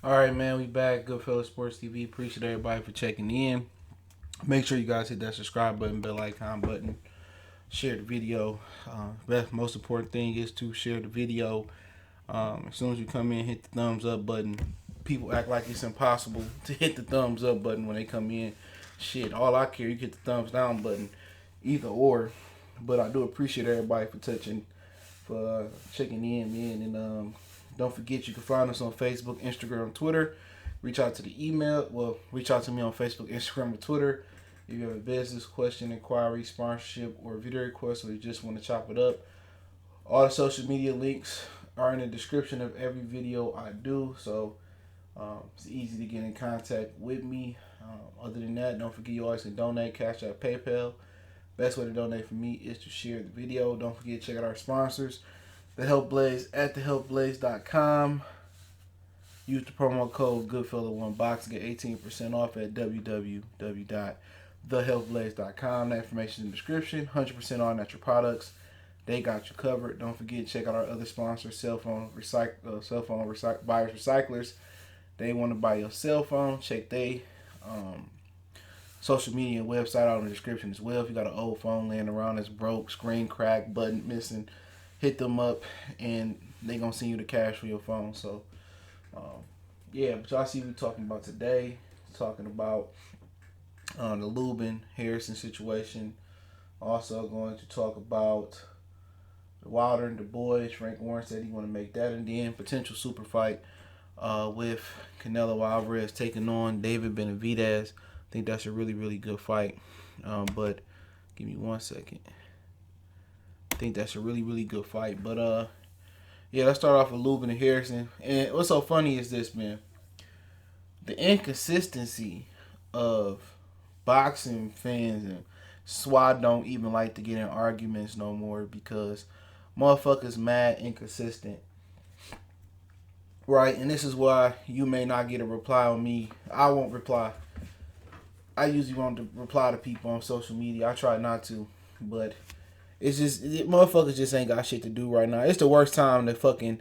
All right, man, we back. Goodfellas Sports TV. Appreciate everybody for checking in. Make sure you guys hit that subscribe button, bell icon button, share the video. Most important thing is to share the video. As soon as you come in, hit the thumbs up button. People act like it's impossible to hit the thumbs up button when they come in. Shit, all I care, you hit the thumbs down button, either or. But I do appreciate everybody for checking in, man, and don't forget, you can find us on Facebook, Instagram, Twitter. Reach out to the email. Well, reach out to me on Facebook, Instagram, or Twitter. If you have a business question, inquiry, sponsorship, or video request, or you just want to chop it up. All the social media links are in the description of every video I do. So it's easy to get in contact with me. Other than that, don't forget you always can donate, Cash App, PayPal. Best way to donate for me is to share the video. Don't forget to check out our sponsors. The Health Blaze at thehealthblaze.com. Use the promo code Goodfella1Box and get 18% off at www.thehealthblaze.com. That information in the description. 100% all natural products. They got you covered. Don't forget to check out our other sponsors, cell phone buyers, recyclers. They want to buy your cell phone. Check they social media and website out in the description as well. If you got an old phone laying around that's broke, screen cracked, button missing, hit them up and they gonna send you the cash for your phone. So yeah, but y'all see what we're talking about today. Talking about the Lubin Harrison situation. Also going to talk about the Wilder and Dubois. Frank Warren said he want to make that, and then potential super fight with Canelo Alvarez taking on David Benavidez. I think that's a really, really good fight. But give me 1 second. I think that's a really, really good fight. But yeah, let's start off with Lubin and Harrison. And what's so funny is this, man. The inconsistency of boxing fans, and SWAT don't even like to get in arguments no more because motherfuckers mad inconsistent. Right? And this is why you may not get a reply on me. I won't reply. I usually won't reply to people on social media. I try not to. But it's just, motherfuckers just ain't got shit to do right now. It's the worst time to fucking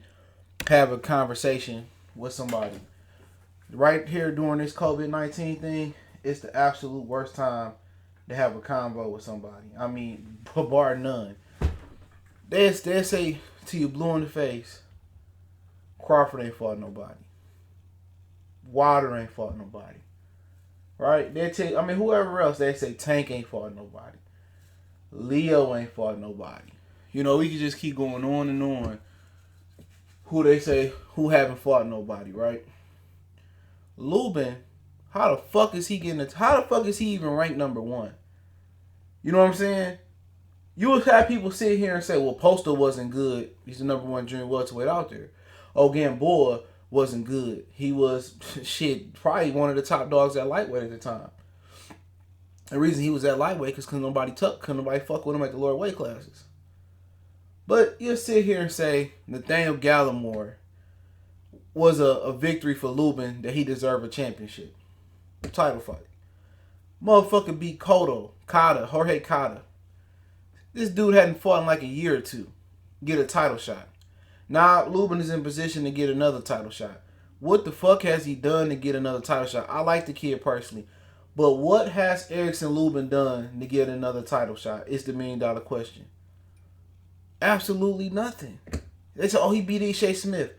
have a conversation with somebody. Right here during this COVID-19 thing, it's the absolute worst time to have a convo with somebody. I mean, bar none. They say to you blue in the face, Crawford ain't fought nobody. Wilder ain't fought nobody. Right? They tell you, I mean, whoever else, they say Tank ain't fought nobody. Leo ain't fought nobody. You know, we can just keep going on and on. Who they say who haven't fought nobody, right? Lubin, how the fuck is he even ranked number one? You know what I'm saying? You would have people sit here and say, well, Poster wasn't good. He's the number one junior welterweight out there. Oh, Gamboa wasn't good. He was, probably one of the top dogs at lightweight at the time. The reason he was at lightweight because couldn't nobody fuck with him at the lower weight classes. But you'll sit here and say Nathaniel Gallimore was a victory for Lubin that he deserved a championship. Title fight. Motherfucker beat Jorge Cota. This dude hadn't fought in like a year or two. Get a title shot. Now Lubin is in position to get another title shot. What the fuck has he done to get another title shot? I like the kid personally. But what has Erickson Lubin done to get another title shot? It's the $1 million question. Absolutely nothing. They said, oh, he beat Ishai Smith.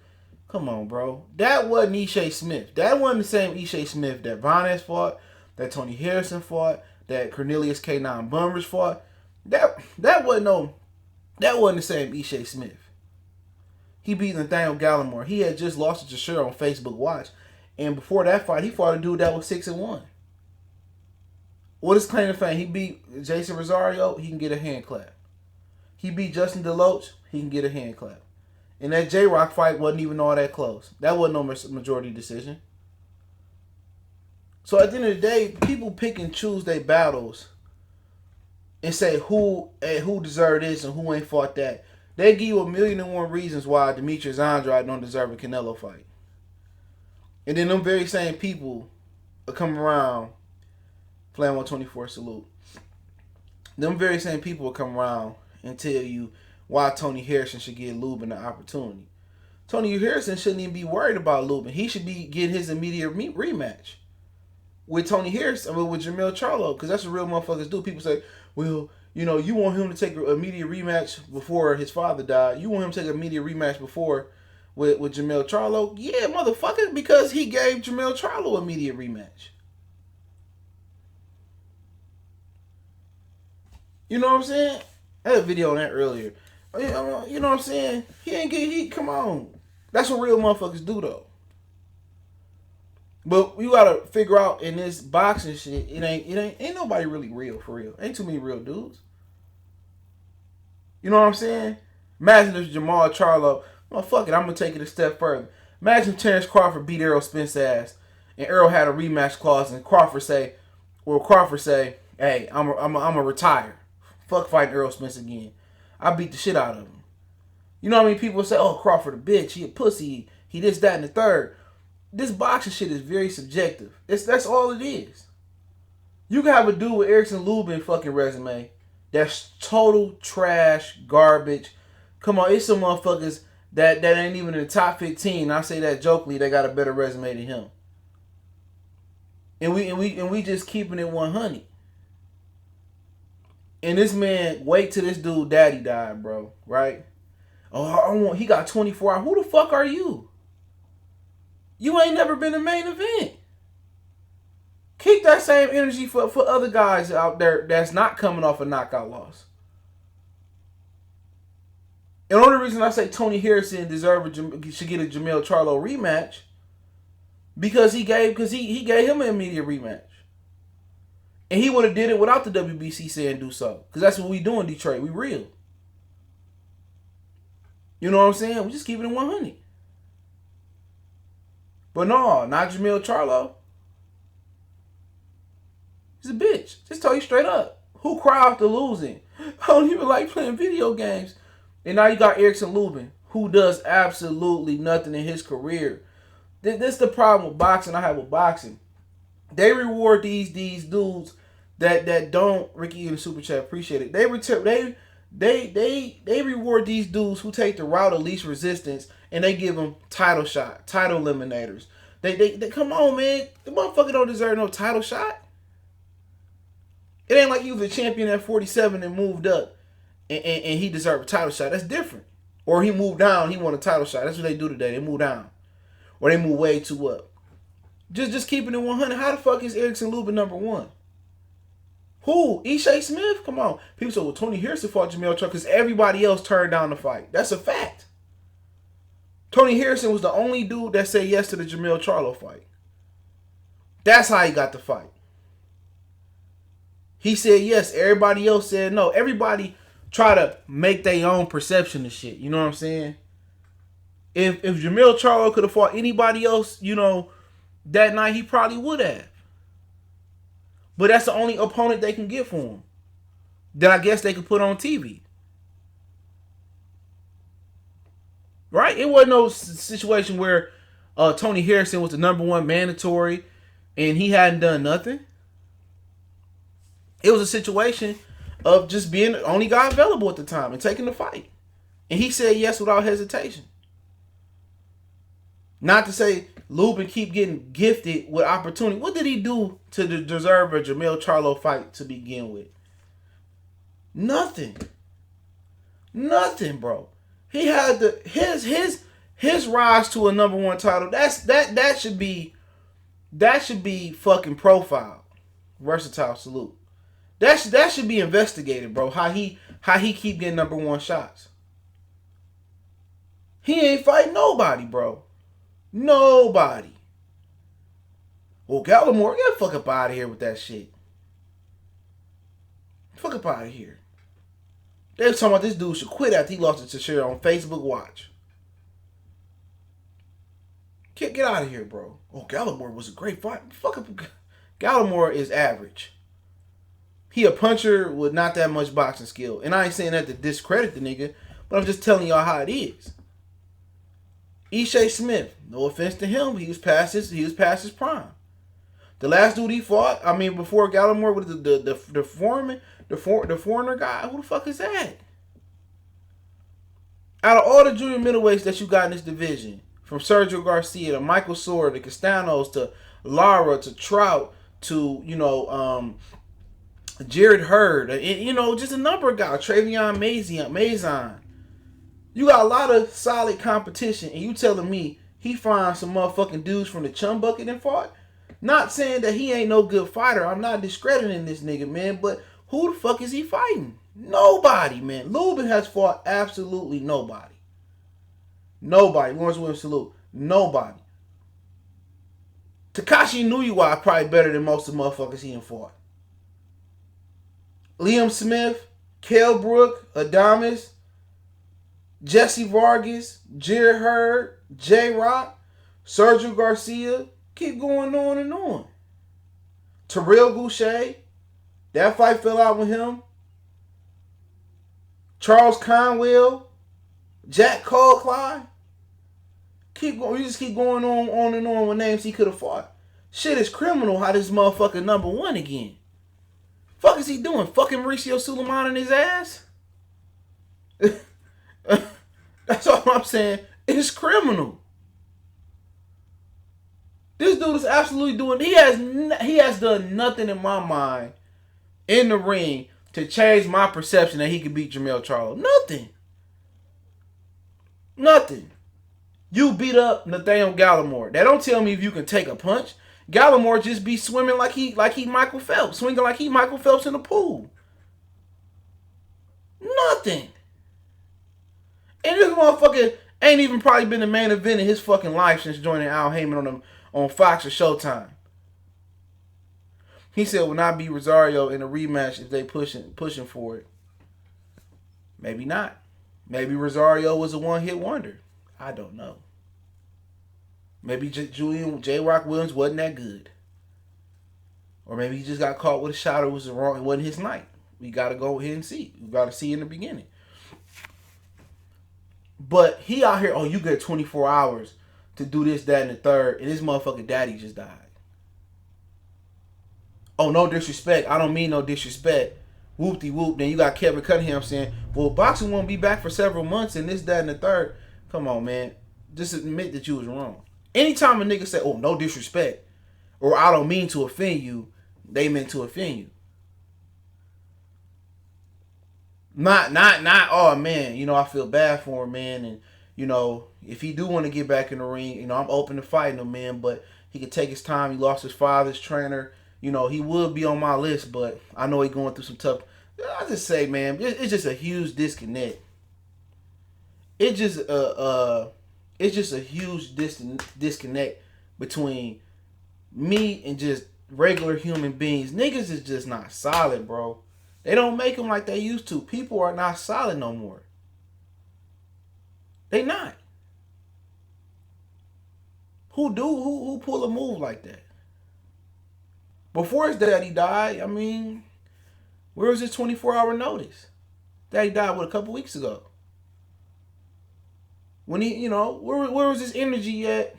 Come on, bro. That wasn't Ishai Smith. That wasn't the same Ishai Smith that Vanez fought, that Tony Harrison fought, that Cornelius K9 Bummers fought. That wasn't the same Ishai Smith. He beat Nathaniel Gallimore. He had just lost to Jashir on Facebook Watch. And before that fight, he fought a dude that was 6-1. What is claim to fame? He beat Jason Rosario, he can get a hand clap. He beat Justin DeLoach, he can get a hand clap. And that J-Rock fight wasn't even all that close. That wasn't no majority decision. So at the end of the day, people pick and choose their battles and say who deserved this and who ain't fought that. They give you 1,000,001 reasons why Demetrius Andrade don't deserve a Canelo fight. And then them very same people will come around, Flam 124 salute. Them very same people will come around and tell you why Tony Harrison should give Lubin the opportunity. Tony Harrison shouldn't even be worried about Lubin. He should be getting his immediate rematch with Tony Harrison, I mean, with Jermell Charlo, because that's what real motherfuckers do. People say, well, you know, you want him to take an immediate rematch before his father died. You want him to take an immediate rematch before with Jermell Charlo. Yeah, motherfucker, because he gave Jermell Charlo immediate rematch. You know what I'm saying? I had a video on that earlier. You know what I'm saying? Come on. That's what real motherfuckers do, though. But you gotta figure out in this boxing shit, ain't nobody really real for real. Ain't too many real dudes. You know what I'm saying? Imagine if Jamal Charlo, well, fuck it, I'm gonna take it a step further. Imagine if Terrence Crawford beat Errol Spence's ass, and Errol had a rematch clause, and Crawford say, "Hey, I'm a retire. Fuck fighting Errol Spence again. I beat the shit out of him." You know what I mean? People say, "Oh, Crawford a bitch. He a pussy. He this, that, and the third." This boxing shit is very subjective. That's all it is. You can have a dude with Erickson Lubin fucking resume that's total trash, garbage. Come on, it's some motherfuckers that ain't even in the top 15. I say that jokingly, they got a better resume than him. And we just keeping it 100. And this man, wait till this dude daddy died, bro. Right? Oh, he got 24 hours. Who the fuck are you? You ain't never been a main event. Keep that same energy for other guys out there that's not coming off a knockout loss. And the only reason I say Tony Harrison should get a Jermell Charlo rematch because he gave him an immediate rematch. And he would have did it without the WBC saying do so. Because that's what we do in Detroit. We real. You know what I'm saying? We just keep it in 100. But no, not Jermell Charlo. He's a bitch. Just tell you straight up. Who cry after losing? I don't even like playing video games. And now you got Erickson Lubin, who does absolutely nothing in his career. This is the problem with boxing I have with boxing. They reward these dudes that don't. Ricky in the super chat, appreciate it. They reward these dudes who take the route of least resistance, and they give them title eliminators. They come on, man. The motherfucker don't deserve no title shot. It ain't like he was a champion at 47 and moved up, and he deserved a title shot. That's different. Or he moved down, he won a title shot. That's what they do today. They move down, or they move way too up. Just keeping it 100. How the fuck is Erickson Lubin number one? Who? Ishai Smith? Come on. People say, well, Tony Harrison fought Jermell Charlo because everybody else turned down the fight. That's a fact. Tony Harrison was the only dude that said yes to the Jermell Charlo fight. That's how he got the fight. He said yes. Everybody else said no. Everybody try to make their own perception of shit. You know what I'm saying? If Jermell Charlo could have fought anybody else, that night, he probably would have. But that's the only opponent they can get for him that I guess they could put on TV. Right? It wasn't no situation where Tony Harrison was the number one mandatory and he hadn't done nothing. It was a situation of just being the only guy available at the time and taking the fight. And he said yes without hesitation. Not to say Lubin keep getting gifted with opportunity. What did he do to deserve a Jermell Charlo fight to begin with? Nothing. Nothing, bro. He had his rise to a number one title. That should be fucking profiled. Versatile salute. That should be investigated, bro. How he keep getting number one shots. He ain't fighting nobody, bro. Nobody. Well, Gallimore, get the fuck up out of here with that shit. Fuck up out of here. They was talking about this dude should quit after he lost it to Teixeira on Facebook Watch. Get out of here, bro. Oh, Gallimore was a great fight. Fuck up. Gallimore is average. He a puncher with not that much boxing skill. And I ain't saying that to discredit the nigga, but I'm just telling y'all how it is. Ishai Smith, no offense to him, he was past his prime. The last dude he fought, before Gallimore with the foreigner guy, who the fuck is that? Out of all the junior middleweights that you got in this division, from Sergio Garcia to Michael Sora to Castanos to Lara to Trout to, Jared Hurd, just a number of guys, Travion Mazon. You got a lot of solid competition, and you telling me he finds some motherfucking dudes from the chum bucket and fought? Not saying that he ain't no good fighter. I'm not discrediting this nigga, man, but who the fuck is he fighting? Nobody, man. Lubin has fought absolutely nobody. Nobody. Lawrence Williams salute. Nobody. Takashi Inouye probably better than most of the motherfuckers he done fought. Liam Smith, Kell Brook, Adames, Jesse Vargas, Jared Hurd, J-Rock, Sergio Garcia. Keep going on and on. Terrell Goucher. That fight fell out with him. Charles Conwell. Jack Cole-Clyde. Keep going. You just keep going on and on with names he could have fought. Shit is criminal how this motherfucker number one again. Fuck is he doing? Fucking Mauricio Suleiman in his ass? That's all I'm saying. It's criminal. This dude is absolutely doing. He has done nothing in my mind in the ring to change my perception that he could beat Jermell Charlo. Nothing. Nothing. You beat up Nathaniel Gallimore. That don't tell me if you can take a punch. Gallimore just be swimming like he Michael Phelps, swinging like he Michael Phelps in the pool. Nothing. And this motherfucker ain't even probably been the main event in his fucking life since joining Al Heyman on Fox or Showtime. He said will not be Rosario in a rematch if they pushing for it. Maybe not. Maybe Rosario was a one-hit wonder. I don't know. Maybe J-Rock Williams wasn't that good. Or maybe he just got caught with a shot or was wrong. It wasn't his night. We got to go ahead and see. We got to see in the beginning. But he out here, you get 24 hours to do this, that, and the third, and his motherfucking daddy just died. Oh, no disrespect. I don't mean no disrespect. Whoop-de-whoop. Then you got Kevin Cunningham saying, well, boxing won't be back for several months and this, that, and the third. Come on, man. Just admit that you was wrong. Anytime a nigga say, oh, no disrespect, or I don't mean to offend you, they meant to offend you. Not, oh, man, I feel bad for him, man, and, if he do want to get back in the ring, I'm open to fighting him, man, but he could take his time. He lost his father's trainer. He would be on my list, but I know he's going through some tough. I just say, man, it's just a huge disconnect. It's just a huge disconnect between me and just regular human beings. Niggas is just not solid, bro. They don't make them like they used to. People are not solid no more. They not. Who pull a move like that? Before his daddy died, where was his 24-hour notice? Daddy died, a couple weeks ago. When he, where was his energy at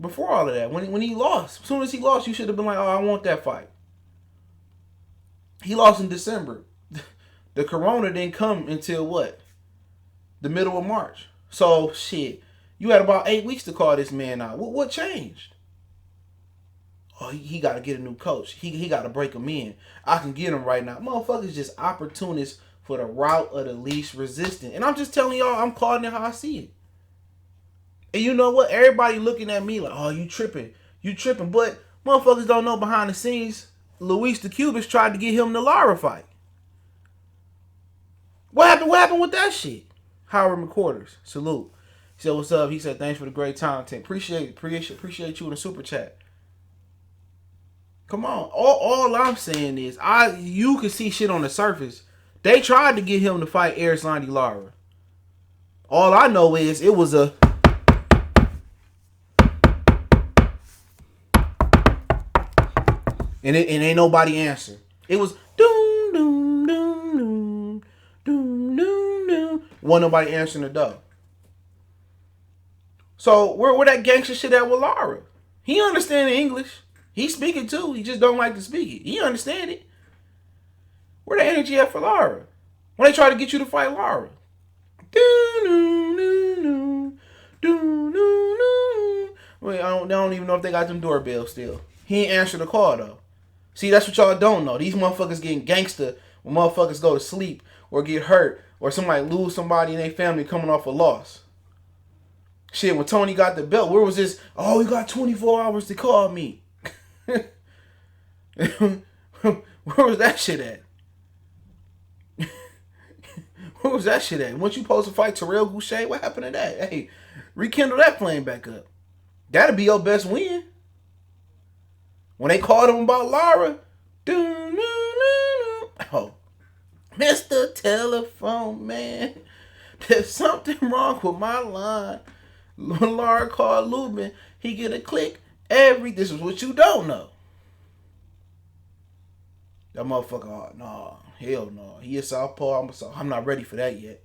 before all of that? When he lost. As soon as he lost, you should have been like, oh, I want that fight. He lost in December. The corona didn't come until what? The middle of March. So, shit. You had about 8 weeks to call this man out. What changed? Oh, he got to get a new coach. He got to break him in. I can get him right now. Motherfuckers just opportunists for the route of the least resistance. And I'm just telling y'all, I'm calling it how I see it. And you know what? Everybody looking at me like, oh, you tripping. You tripping. But motherfuckers don't know behind the scenes, Luis the Cubans tried to get him the Lara fight. What happened with that shit? Howard McQuarters. Salute. He said, what's up? He said, thanks for the great content. Appreciate you in the super chat. Come on. All I'm saying is, you can see shit on the surface. They tried to get him to fight Erickson Lara. All I know is it was a and ain't nobody answer. It was doom doom doom doom doom doom doom. Wasn't nobody answering the door. So where that gangster shit at with Lara? He understand English. He speak it too. He just don't like to speak it. He understand it. Where the energy at for Lara? When they try to get you to fight Lara? Wait, they don't even know if they got them doorbells still. He ain't answer the call though. See, that's what y'all don't know. These motherfuckers getting gangster when motherfuckers go to sleep or get hurt or somebody lose somebody in their family coming off a loss. Shit, when Tony got the belt, where was this? Oh, you got 24 hours to call me. Where was that shit at? Where was that shit at? Weren't you supposed to fight Terrell Boucher? What happened to that? Hey, rekindle that flame back up. That'll be your best win. When they called him about Lara, oh, Mr. Telephone Man, there's something wrong with my line. When Lara called Lubin, he get a click. This is what you don't know. That motherfucker, oh, no, hell no. He a southpaw, I'm not ready for that yet.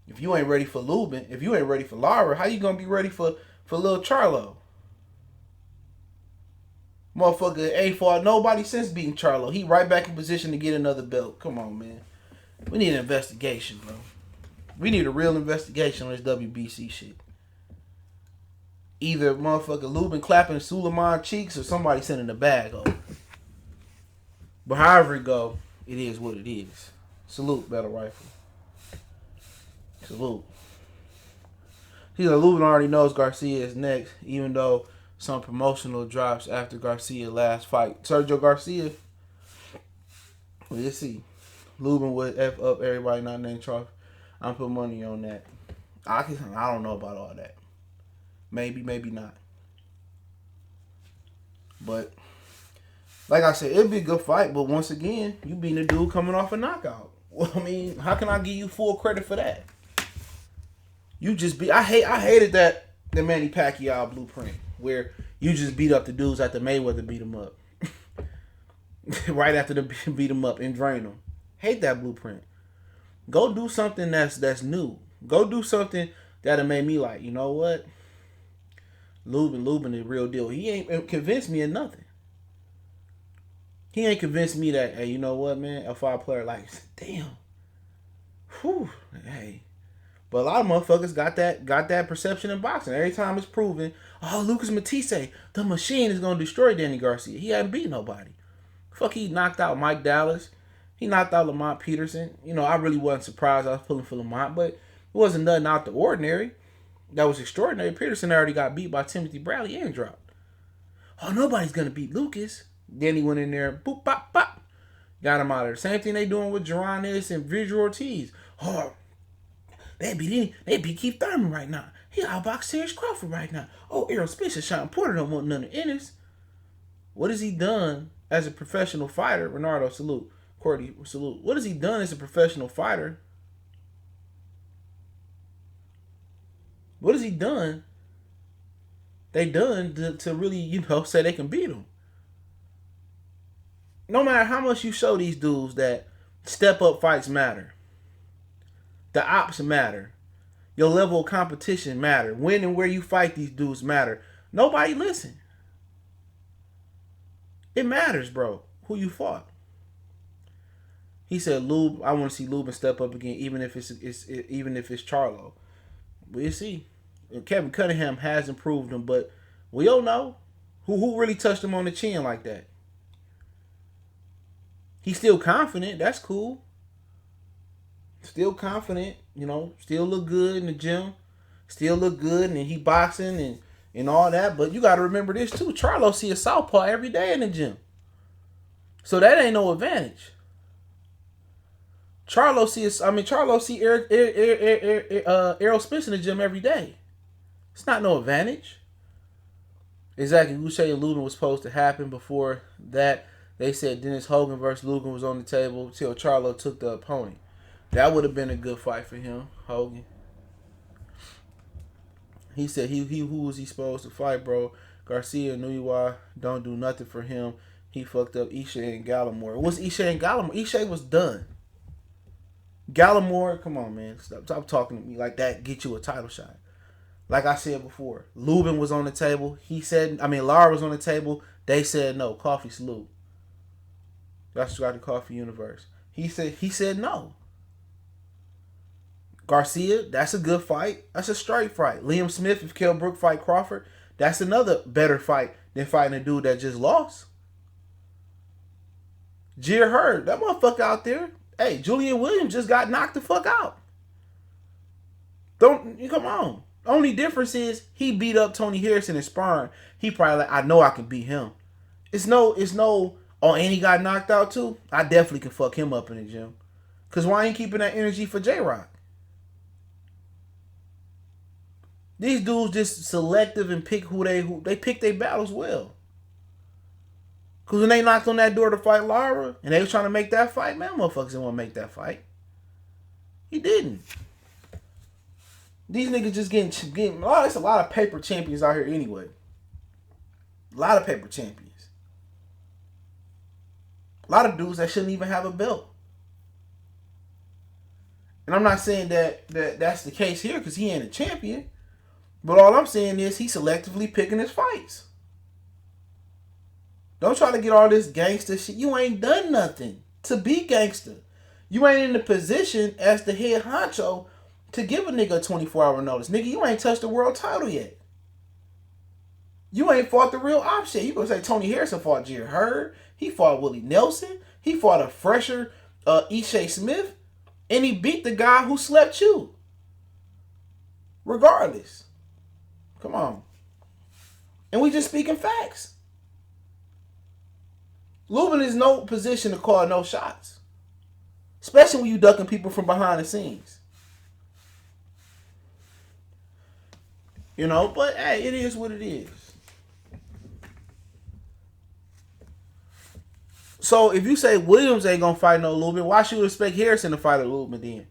If you ain't ready for Lubin, if you ain't ready for Lara, how you gonna be ready for Lil Charlo? Motherfucker ain't fought nobody since beating Charlo. He right back in position to get another belt. Come on, man. We need an investigation, bro. We need a real investigation on this WBC shit. Either motherfucker Lubin clapping Suleiman cheeks or somebody sending a bag over. But however it go, it is what it is. Salute, Battle Rifle. Salute. He's like, Lubin already knows Garcia is next, even though some promotional drops after Garcia's last fight. Sergio Garcia, let's see. Lubin would F up everybody not named Charles. I'm putting money on that. I don't know about all that. Maybe, maybe not. But like I said, it'd be a good fight. But once again, you being a dude coming off a knockout. Well, I mean, how can I give you full credit for that? You just I hated that the Manny Pacquiao blueprint where you just beat up the dudes after Mayweather beat them up. Right after they beat them up and drain them. Hate that blueprint. Go do something that's new. Go do something that'll make me like, you know what? Lubin is real deal. He ain't convinced me of nothing. He ain't convinced me that, hey, you know what, man? F5 player, like, damn. Whew. Hey. But a lot of motherfuckers got that perception in boxing. Every time it's proven, oh, Lucas Matisse, the machine is going to destroy Danny Garcia. He hadn't beat nobody. Fuck, he knocked out Mike Dallas. He knocked out Lamont Peterson. You know, I really wasn't surprised I was pulling for Lamont, but it wasn't nothing out the ordinary. That was extraordinary. Peterson already got beat by Timothy Bradley and dropped. Oh, nobody's going to beat Lucas. Then he went in there, boop, bop, bop. Got him out of there. Same thing they doing with Geronis and Virgil Ortiz. Oh, they beat Keith Thurman right now. He outboxed Terrence Crawford right now. Oh, Errol Spence and Sean Porter don't want none of Ennis. What has he done as a professional fighter? Renardo, salute. Cordy, salute. What has he done as a professional fighter? What has he done? They done to really, you know, say they can beat him. No matter how much you show these dudes that step-up fights matter. The ops matter. Your level of competition matter. When and where you fight these dudes matter. Nobody listen. It matters, bro, who you fought. He said, I want to see Lubin step up again, even if it's Charlo. We'll see. Kevin Cunningham has improved him, but we don't know who really touched him on the chin like that. He's still confident. That's cool. Still confident, you know. Still look good in the gym. Still look good, and he boxing and all that. But you got to remember this too. Charlo see a southpaw every day in the gym, so that ain't no advantage. Charlo see Errol Spence in the gym every day. It's not no advantage. Exactly. Boucher and Lubin was supposed to happen before that. They said Dennis Hogan versus Lubin was on the table till Charlo took the opponent. That would have been a good fight for him, Hogan. He said who was he supposed to fight, bro? Garcia and Nuywa don't do nothing for him. He fucked up Isha and Gallimore. It was Isha and Gallimore. Isha was done. Gallimore, come on, man. Stop talking to me like that. Get you a title shot. Like I said before, Lubin was on the table. Lara was on the table. They said no. Coffee salute. That's got the Coffee Universe. He said no. Garcia, that's a good fight. That's a straight fight. Liam Smith, if Kell Brook fight Crawford, that's another better fight than fighting a dude that just lost. Jir Hurd, that motherfucker out there. Hey, Julian Williams just got knocked the fuck out. Come on. Only difference is he beat up Tony Harrison in sparring. He probably like, I know I can beat him. It's no, oh, and he got knocked out too. I definitely can fuck him up in the gym. Cause why ain't keeping that energy for J-Rock? These dudes just selective and pick who they pick their battles well. Cause when they knocked on that door to fight Lara and they was trying to make that fight, man, motherfuckers didn't want to make that fight. He didn't. These niggas just getting there's a lot of paper champions out here anyway. A lot of paper champions. A lot of dudes that shouldn't even have a belt. And I'm not saying that's the case here because he ain't a champion. But all I'm saying is he's selectively picking his fights. Don't try to get all this gangster shit. You ain't done nothing to be gangster. You ain't in the position as the head honcho to give a nigga a 24-hour notice. Nigga, you ain't touched the world title yet. You ain't fought the real option. You gonna say Tony Harrison fought Jir Hurd. He fought Willie Nelson. He fought a fresher Ishe Smith. And he beat the guy who slept you. Regardless. Come on. And we just speaking facts. Lubin is no position to call no shots. Especially when you ducking people from behind the scenes. You know, but hey, it is what it is. So if you say Williams ain't gonna fight no Lubin, why should you expect Harrison to fight a Lubin then?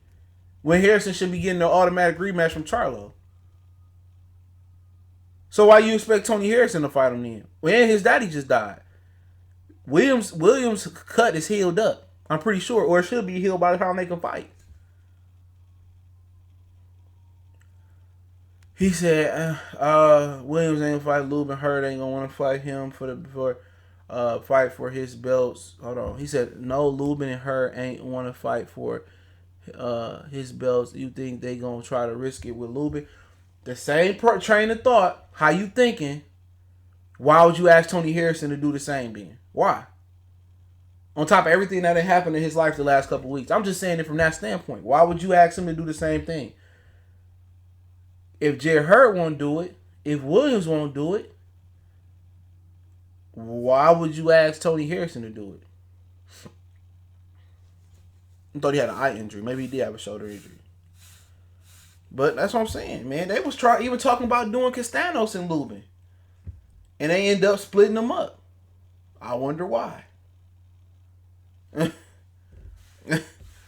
When Harrison should be getting an automatic rematch from Charlo. So why you expect Tony Harrison to fight him then? When his daddy just died. Williams' cut is healed up. I'm pretty sure. Or it should be healed by the time they can fight. He said, Williams ain't gonna fight Lubin. Hurd ain't gonna want to fight him fight for his belts. Hold on. He said, no, Lubin and Hurd ain't want to fight for his belts. You think they gonna try to risk it with Lubin? The same train of thought. How you thinking? Why would you ask Tony Harrison to do the same then? Why? On top of everything that had happened in his life the last couple of weeks. I'm just saying it from that standpoint. Why would you ask him to do the same thing? If Jir Hurd won't do it, if Williams won't do it, why would you ask Tony Harrison to do it? I thought he had an eye injury. Maybe he did have a shoulder injury. But that's what I'm saying, man. They was even talking about doing Castanos and Lubin. And they end up splitting them up. I wonder why.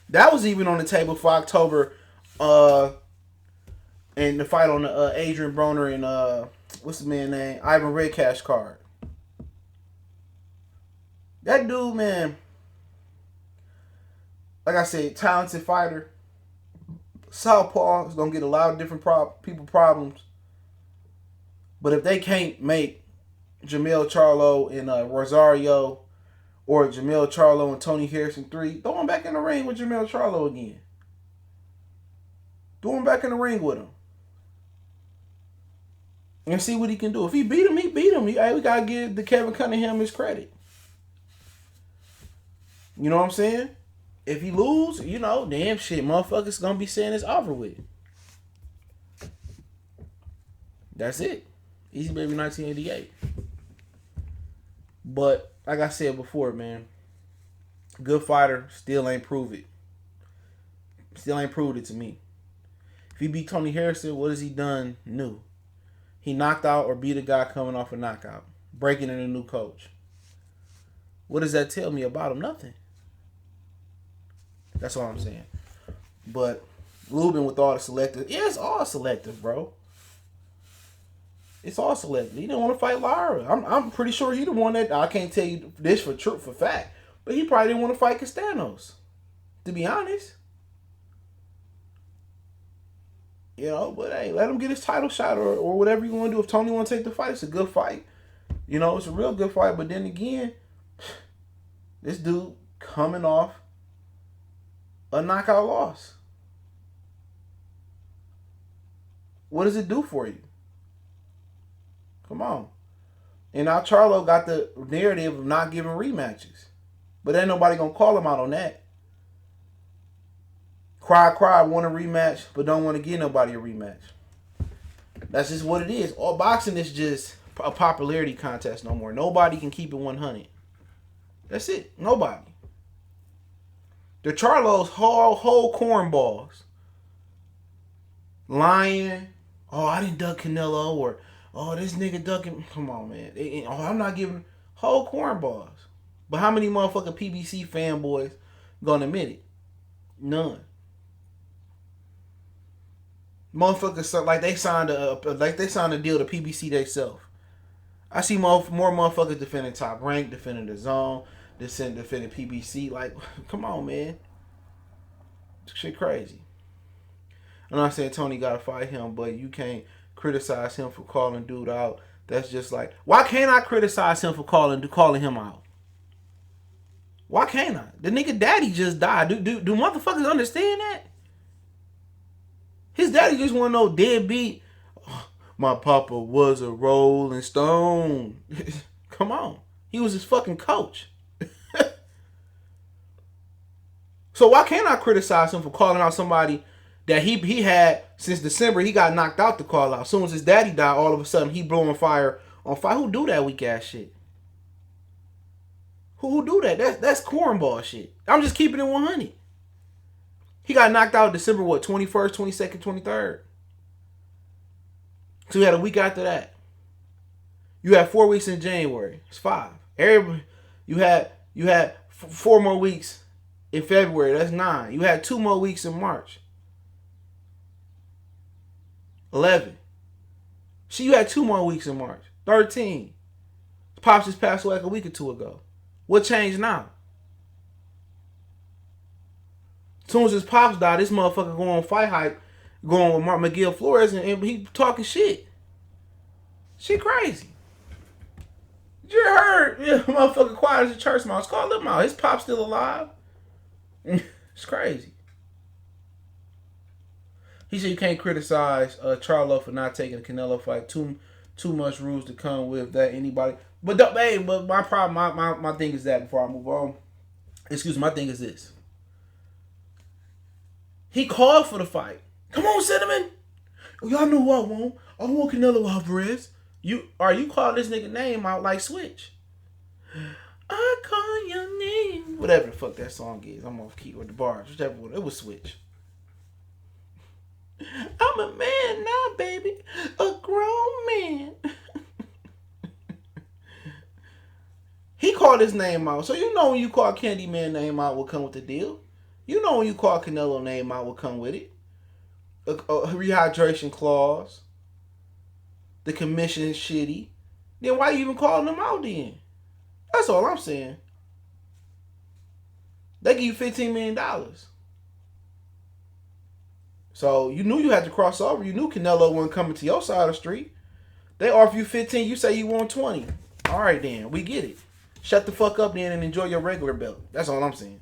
That was even on the table for October. And the fight on the Adrian Broner and what's the man's name? Ivan Redcash card. That dude, man, like I said, talented fighter. Southpaw is gonna get a lot of different people problems. But if they can't make Jamel Charlo and Rosario, or Jamel Charlo and Tony Harrison 3, throw him back in the ring with Jamel Charlo again. Throw him back in the ring with him. And see what he can do. If he beat him, he beat him. We gotta give the Kevin Cunningham his credit. You know what I'm saying? If he lose, you know, damn shit, motherfuckers gonna be saying it's over with. That's it. Easy Baby 1988. But like I said before, man, good fighter, still ain't proved it. Still ain't proved it to me. If he beat Tony Harrison, what has he done new? He knocked out or beat a guy coming off a knockout, breaking in a new coach. What does that tell me about him? Nothing. That's all I'm saying. But Lubin with all the selective, yeah, it's all selective, bro. It's all selective. He didn't want to fight Lara. I'm pretty sure he the one that, I can't tell you this for fact, but he probably didn't want to fight Castanos, to be honest. You know, but hey, let him get his title shot or whatever you want to do. If Tony want to take the fight, it's a good fight. You know, it's a real good fight. But then again, this dude coming off a knockout loss. What does it do for you? Come on. And now Charlo got the narrative of not giving rematches. But ain't nobody going to call him out on that. Cry, want a rematch, but don't want to give nobody a rematch. That's just what it is. All boxing is just a popularity contest no more. Nobody can keep it 100. That's it. Nobody. The Charlos whole cornballs. Lying. Oh, I didn't duck Canelo. Or, oh, this nigga ducking. Come on, man. Oh, I'm not giving. Whole cornballs. But how many motherfucking PBC fanboys gonna admit it? None. Motherfuckers like they signed a deal to PBC themselves. I see more motherfuckers defending Top Rank, defending the Zone, defending PBC. Like, come on, man. Shit crazy. I'm not saying Tony gotta fight him, but you can't criticize him for calling dude out. That's just like, why can't I criticize him for calling him out? Why can't I? The nigga daddy just died. Do motherfuckers understand that? His daddy just want to know deadbeat. Oh, my papa was a Rolling Stone. Come on. He was his fucking coach. So why can't I criticize him for calling out somebody that he had since December? He got knocked out to call out. As soon as his daddy died, all of a sudden he blowing fire on fire. Who do that weak ass shit? Who do that? That's cornball shit. I'm just keeping it 100. He got knocked out December, 21st, 22nd, 23rd. So you had a week after that. You had 4 weeks in January. It's 5. You had 4 more weeks in February. That's 9. You had 2 more weeks in March. 11. So you had 2 more weeks in March. 13. Pops just passed away like a week or 2 ago. What changed now? As soon as his pops died, this motherfucker going on fight hype, going with Mark McGill Flores, and he talking shit. Shit crazy. You heard? Yeah, motherfucker quiet as a church mouse. Call him out. His pop's still alive. It's crazy. He said you can't criticize Charlo for not taking a Canelo fight. Too much rules to come with that. Anybody. But my problem, my thing is that before I move on. Excuse me, my thing is this. He called for the fight. Come on, Cinnamon. Y'all know who I want. I want Canelo Alvarez. You call this nigga name out like Switch. I call your name. Whatever the fuck that song is. I'm off key with the bars. Whichever one. It was Switch. I'm a man now, baby. A grown man. He called his name out. So you know when you call Candyman name out will come with the deal. You know when you call Canelo name out will come with it. A rehydration clause. The commission is shitty. Then why you even calling them out then? That's all I'm saying. They give you $15 million. So you knew you had to cross over. You knew Canelo wasn't coming to your side of the street. They offer you 15. You say you want 20. All right then. We get it. Shut the fuck up then and enjoy your regular belt. That's all I'm saying.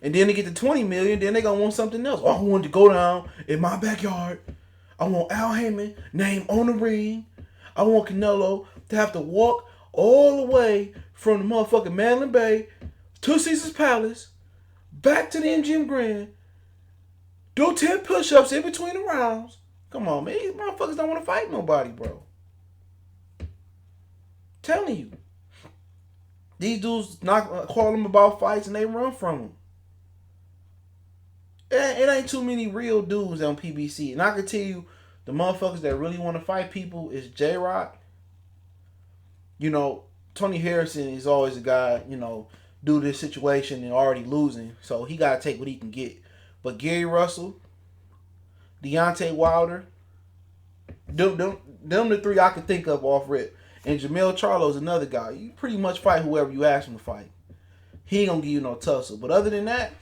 And then they get to 20 million, then they gonna want something else. Oh, I wanted to go down in my backyard. I want Al Heyman name on the ring. I want Canelo to have to walk all the way from the motherfucking Mandalay Bay to Caesar's Palace, back to the MGM Grand, do 10 push-ups in between the rounds. Come on, man. These motherfuckers don't want to fight nobody, bro. Telling you. These dudes call them about fights and they run from them. It ain't too many real dudes on PBC. And I can tell you, the motherfuckers that really want to fight people is J-Rock. You know, Tony Harrison is always a guy, you know, due to this situation and already losing. So he got to take what he can get. But Gary Russell, Deontay Wilder, them the 3 I can think of off rip. And Jamel Charlo is another guy. You pretty much fight whoever you ask him to fight. He ain't going to give you no tussle. But other than that,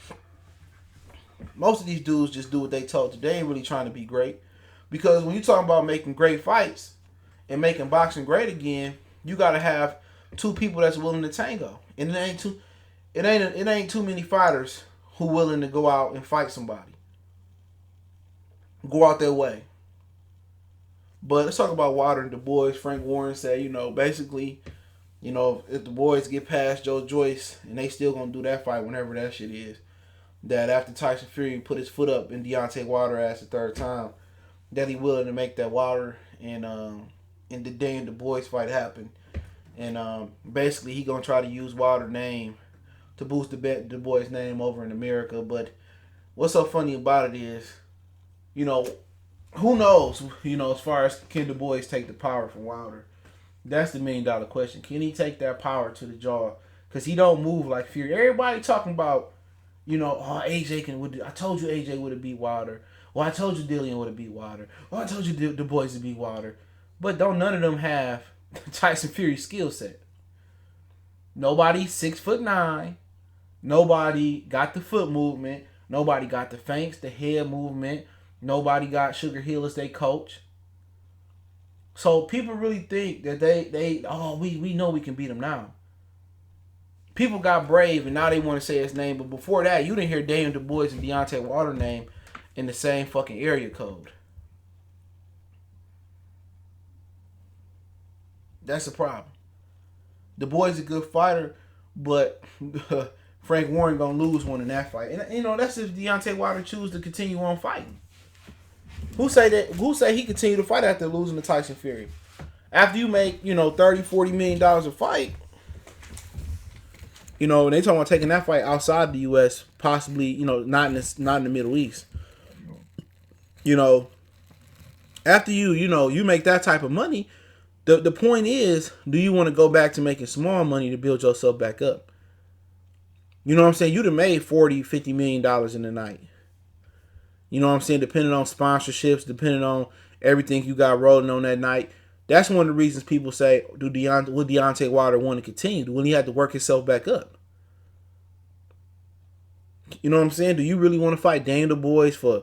most of these dudes just do what they told to. They ain't really trying to be great. Because when you talking about making great fights and making boxing great again, you got to have 2 people that's willing to tango. And it ain't too many fighters who willing to go out and fight somebody. go out their way. But let's talk about Wilder and Dubois. Frank Warren said, basically, if the boys get past Joe Joyce and they still gonna do that fight whenever that shit is, that after Tyson Fury put his foot up in Deontay Wilder ass the third time, that he willing to make that Wilder and the Daniel Dubois fight happen. And basically he gonna try to use Wilder's name to boost the Dubois name over in America. But what's so funny about it is, who knows, as far as can Dubois take the power from Wilder? That's the $1 million question. Can he take that power to the jaw? Because he don't move like Fury. Everybody talking about, AJ can. I told you AJ would have beat Wilder. Well, I told you Dillian would have beat Wilder. Well, I told you Dubois would beat Wilder. But don't none of them have Tyson Fury's skill set. Nobody 6'9". Nobody got the foot movement. Nobody got the feints, the head movement. Nobody got Sugar Hill as their coach. So people really think that we know we can beat him now. People got brave and now they want to say his name, but before that, you didn't hear Daniel Dubois and Deontay Wilder name in the same fucking area code. That's the problem. Dubois is a good fighter, but Frank Warren gonna lose one in that fight. And that's if Deontay Wilder choose to continue on fighting. Who say he continue to fight after losing to Tyson Fury? After you make, $30-40 million a fight, they talking about taking that fight outside the US, possibly, not in the Middle East. After you make that type of money, the point is, do you want to go back to making small money to build yourself back up? You know what I'm saying? You'd have made $40-50 million in the night. You know what I'm saying? Depending on sponsorships, depending on everything you got rolling on that night. That's one of the reasons people say, would Deontay Wilder want to continue? Will he have to work himself back up? You know what I'm saying? Do you really want to fight Daniel Dubois for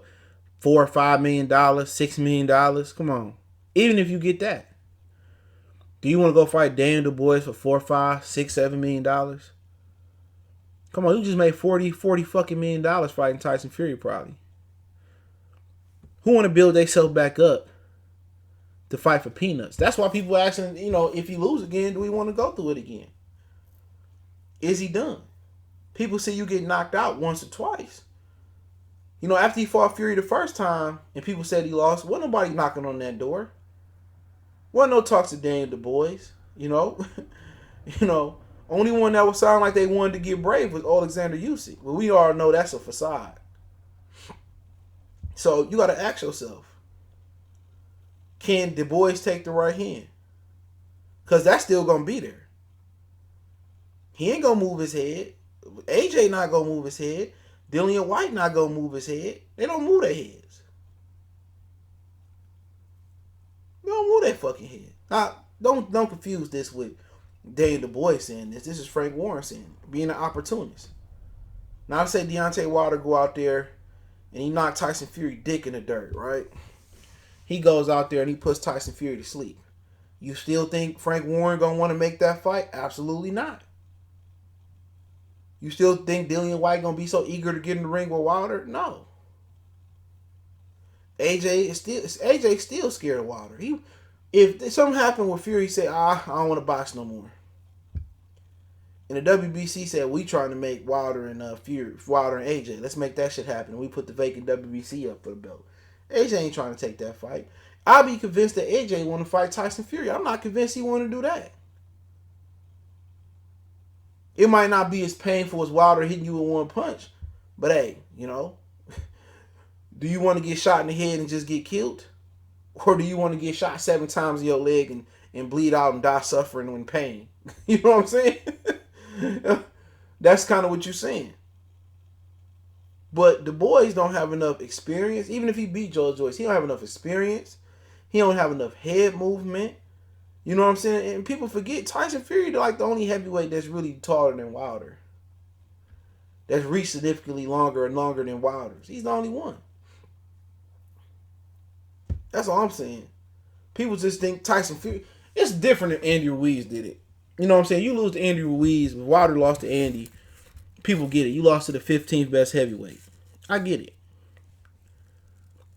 $4 or $5 million, $6 million? Come on. Even if you get that. Do you want to go fight Daniel Dubois for $4, $5, $6, $7 million? Come on, you just made $40 fucking million fighting Tyson Fury probably. Who want to build themselves back up to fight for peanuts? That's why people are asking, if he lose again, do we want to go through it again? Is he done? People see you get knocked out once or twice. After he fought Fury the first time and people said he lost, wasn't nobody knocking on that door. Wasn't no talks to Daniel Dubois, Only one that would sound like they wanted to get brave was Alexander Usyk. But we all know that's a facade. So you got to ask yourself, can Dubois take the right hand? Because that's still going to be there. He ain't going to move his head. AJ not going to move his head. Dillian White not going to move his head. They don't move their heads. They don't move their fucking head. Now, don't confuse this with Daniel Dubois saying this. This is Frank Warren saying it, being an opportunist. Now, I say Deontay Wilder go out there and he knocked Tyson Fury dick in the dirt, right? He goes out there and he puts Tyson Fury to sleep. You still think Frank Warren gonna want to make that fight? Absolutely not. You still think Dillian White gonna be so eager to get in the ring with Wilder? No. AJ is still scared of Wilder. If something happened with Fury, he said, I don't want to box no more. And the WBC said, we trying to make Wilder and Wilder and AJ. Let's make that shit happen. We put the vacant WBC up for the belt. AJ ain't trying to take that fight. I'll be convinced that AJ want to fight Tyson Fury. I'm not convinced he want to do that. It might not be as painful as Wilder hitting you with one punch. But hey, do you want to get shot in the head and just get killed? Or do you want to get shot 7 times in your leg and bleed out and die suffering and in pain? You know what I'm saying? That's kind of what you're saying. But the boys don't have enough experience. Even if he beat Joe Joyce, he don't have enough experience. He don't have enough head movement. You know what I'm saying? And people forget Tyson Fury like the only heavyweight that's really taller than Wilder. That's reached significantly longer and longer than Wilder's. He's the only one. That's all I'm saying. People just think Tyson Fury. It's different if Andy Ruiz did it. You know what I'm saying? You lose to Andy Ruiz, but Wilder lost to Andy. People get it. You lost to the 15th best heavyweight. I get it.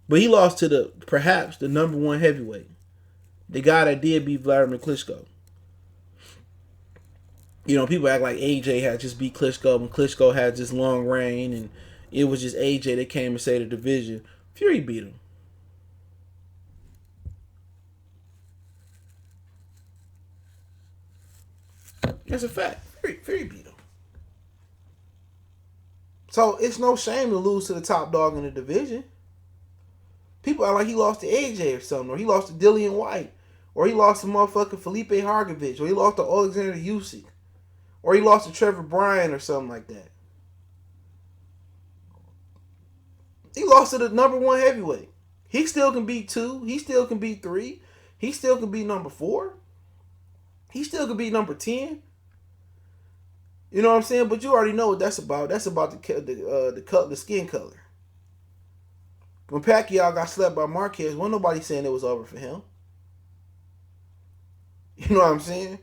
But he lost to perhaps the number one heavyweight. The guy that did beat Vladimir Klitschko. You know, people act like AJ had just beat Klitschko and Klitschko had this long reign and it was just AJ that came and saved the division. Fury beat him. That's a fact. Fury beat him. So it's no shame to lose to the top dog in the division. People act like he lost to AJ or something, or he lost to Dillian White, or he lost to motherfucking Felipe Hargovich, or he lost to Alexander Usyk, or he lost to Trevor Bryan or something like that. He lost to the number one heavyweight. He still can beat 2. He still can beat 3. He still can beat number 4. He still can beat number 10. You know what I'm saying? But you already know what that's about. That's about the skin color. When Pacquiao got slept by Marquez, wasn't nobody saying it was over for him. You know what I'm saying?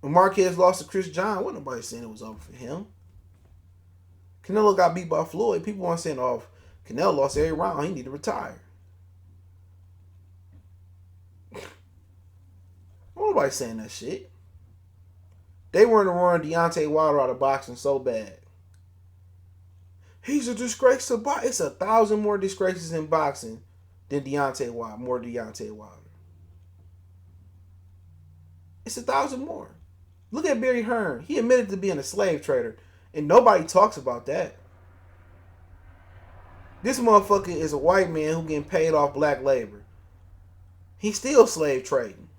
When Marquez lost to Chris John, wasn't nobody saying it was over for him. Canelo got beat by Floyd. People weren't saying, oh, Canelo lost every round, he need to retire. Nobody saying that shit. They weren't running Deontay Wilder out of boxing so bad. He's a disgrace to boxing. It's 1,000 more disgraces in boxing than Deontay Wilder. More Deontay Wilder. It's 1,000 more. Look at Barry Hearn. He admitted to being a slave trader, and nobody talks about that. This motherfucker is a white man who getting paid off black labor. He's still slave trading.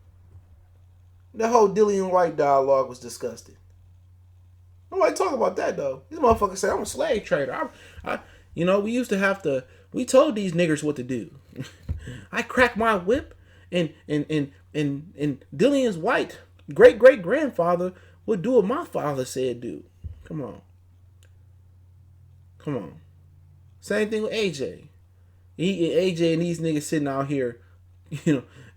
The whole Dillian White dialogue was disgusting. Nobody talk about that though. This motherfucker say I'm a slave trader. We told these niggers what to do. I cracked my whip, and Dillian's white great grandfather would do what my father said do. Come on. Same thing with AJ. AJ and these niggas sitting out here,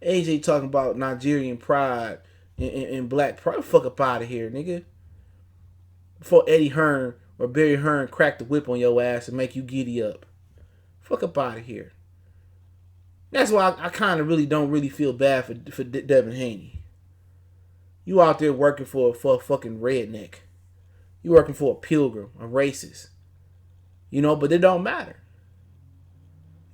AJ talking about Nigerian pride and black pride. Fuck up out of here, nigga. Before Eddie Hearn or Barry Hearn crack the whip on your ass and make you giddy up. Fuck up out of here. That's why I kind of really don't really feel bad for Devin Haney. You out there working for a fucking redneck. You working for a pilgrim, a racist. But it don't matter.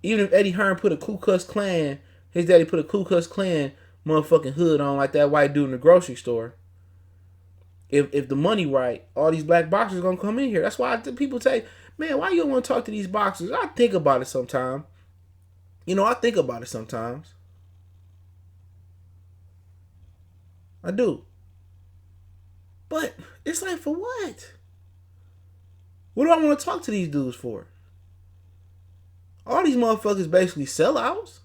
Even if Eddie Hearn put a Ku Klux Klan, his daddy put a Ku Klux Klan motherfucking hood on like that white dude in the grocery store. If the money right, all these black boxers are going to come in here. That's why people say, man, why you don't want to talk to these boxers? I think about it sometimes. I think about it sometimes. I do. But it's like, for what? What do I want to talk to these dudes for? All these motherfuckers basically sellouts.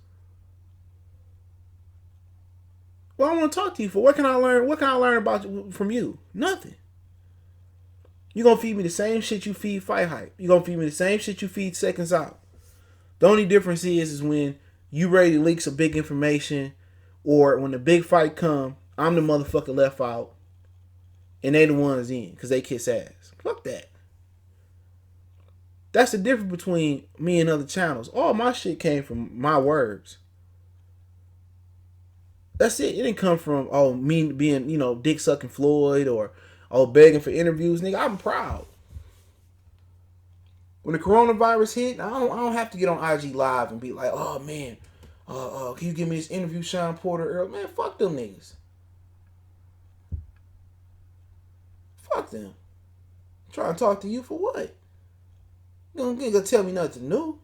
What I want to talk to you for? What can I learn? What can I learn from you? Nothing. You're going to feed me the same shit you feed Fight Hype. You're going to feed me the same shit you feed Seconds Out. The only difference is when you ready to leak some big information, or when the big fight come, I'm the motherfucker left out and they the ones in because they kiss ass. Fuck that. That's the difference between me and other channels. All my shit came from my words. That's it. It didn't come from, me being, dick sucking Floyd or begging for interviews. Nigga, I'm proud. When the coronavirus hit, I don't have to get on IG Live and be like, oh man, can you give me this interview, Sean Porter, Earl? Man, fuck them niggas. Fuck them. I'm trying to talk to you for what? You don't gonna tell me nothing new.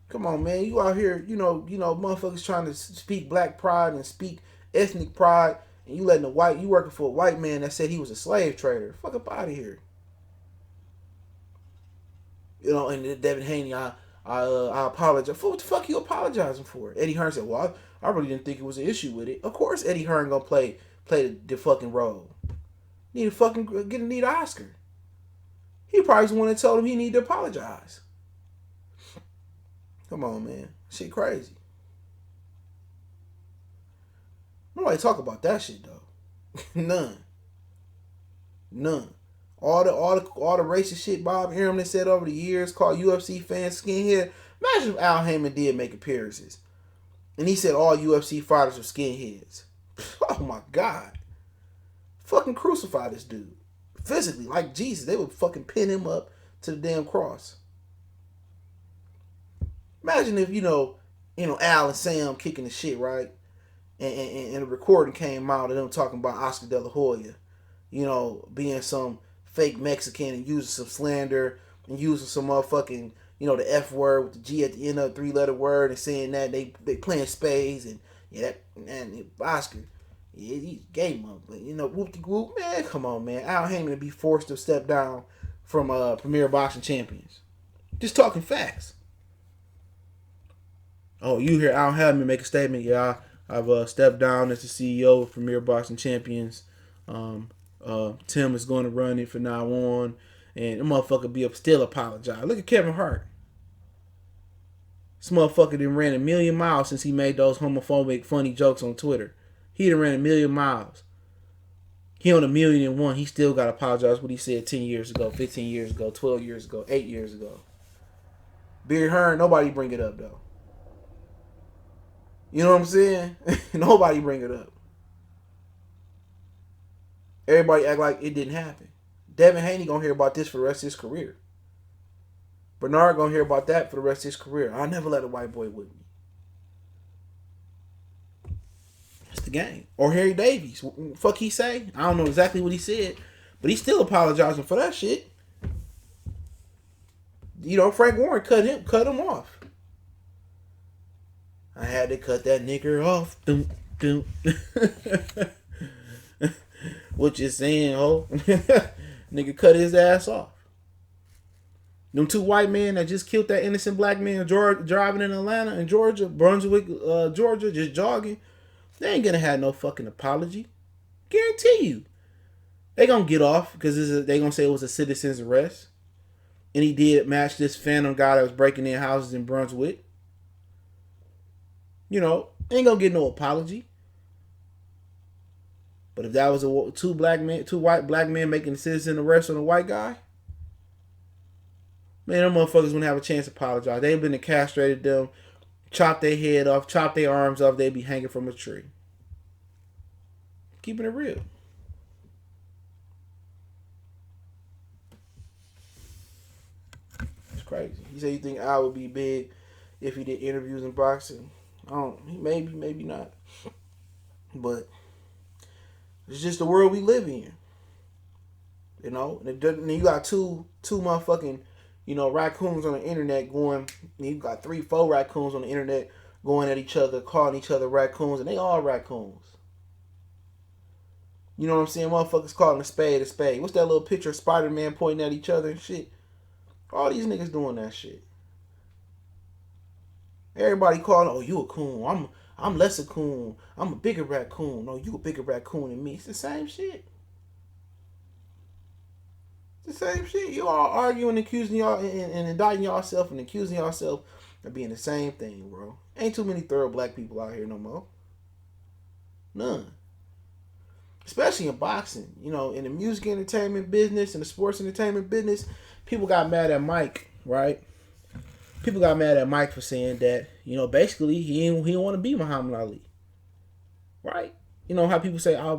Come on, man. You out here, motherfuckers trying to speak black pride and speak ethnic pride, and you working for a white man that said he was a slave trader. Fuck up out of here. And Devin Haney, I apologize. For what the fuck you apologizing for? Eddie Hearn said, well, I really didn't think it was an issue with it. Of course Eddie Hearn gonna play the fucking role. Need an Oscar. He probably was the one that told him he needed to apologize. Come on, man. Shit crazy. Nobody talk about that shit, though. None. All the racist shit Bob Arum has said over the years, called UFC fans skinhead. Imagine if Al Heyman did make appearances, and he said all UFC fighters are skinheads. Oh my God! Fucking crucify this dude physically, like Jesus. They would fucking pin him up to the damn cross. Imagine if Al and Sam kicking the shit, right, and the recording came out of them talking about Oscar De La Hoya, being some fake Mexican and using some slander and using some motherfucking, the F word with the G at the end of a 3-letter word and saying that they playing spades and Oscar, he gave him up. But, whoop-de-whoop, man, come on, man. Al Heyman to be forced to step down from Premier Boxing Champions. Just talking facts. Oh, you hear Al Heyman make a statement, yeah, I've stepped down as the CEO of Premier Boxing Champions. Tim is going to run it from now on, and the motherfucker be up still apologize. Look at Kevin Hart. This motherfucker done ran 1,000,000 miles since he made those homophobic funny jokes on Twitter. He done ran 1,000,000 miles. He on 1,000,001. He still got to apologize for what he said 10 years ago, 15 years ago, 12 years ago, 8 years ago. Beard Hearn, nobody bring it up though. You know what I'm saying? Nobody bring it up. Everybody act like it didn't happen. Devin Haney gonna hear about this for the rest of his career. Bernard gonna hear about that for the rest of his career. I'll never let a white boy with me. That's the game. Or Harry Davies. What the fuck he say? I don't know exactly what he said, but he's still apologizing for that shit. Frank Warren cut him off. I had to cut that nigger off. Doom, doom. What you saying, ho? Nigga cut his ass off. Them 2 white men that just killed that innocent black man driving in Atlanta and Georgia, Brunswick, Georgia, just jogging. They ain't gonna have no fucking apology. Guarantee you. They gonna get off because they gonna say it was a citizen's arrest. And he did match this phantom guy that was breaking in houses in Brunswick. Ain't gonna get no apology. But if that was two white black men making a citizen arrest on a white guy, man, them motherfuckers wouldn't have a chance to apologize. They've been castrated them, chopped their head off, chopped their arms off, they'd be hanging from a tree. Keeping it real. It's crazy. You say you think Al would be big if he did interviews in boxing? Maybe not. But it's just the world we live in. And you got two motherfucking, raccoons on the internet going. You got 3-4 raccoons on the internet going at each other, calling each other raccoons, and they all raccoons. You know what I'm saying? Motherfuckers calling a spade a spade. What's that little picture of Spider-Man pointing at each other and shit? All these niggas doing that shit. Everybody calling, oh, you a coon. I'm less a coon. I'm a bigger raccoon. No, you a bigger raccoon than me. It's the same shit. It's the same shit. You all arguing, accusing y'all, and indicting yourself and accusing yourself of being the same thing, bro. Ain't too many thorough black people out here no more. None. Especially in boxing. In the music entertainment business and the sports entertainment business, people got mad at Mike, right? People got mad at Mike for saying that, basically he don't want to be Muhammad Ali. Right? How people say, our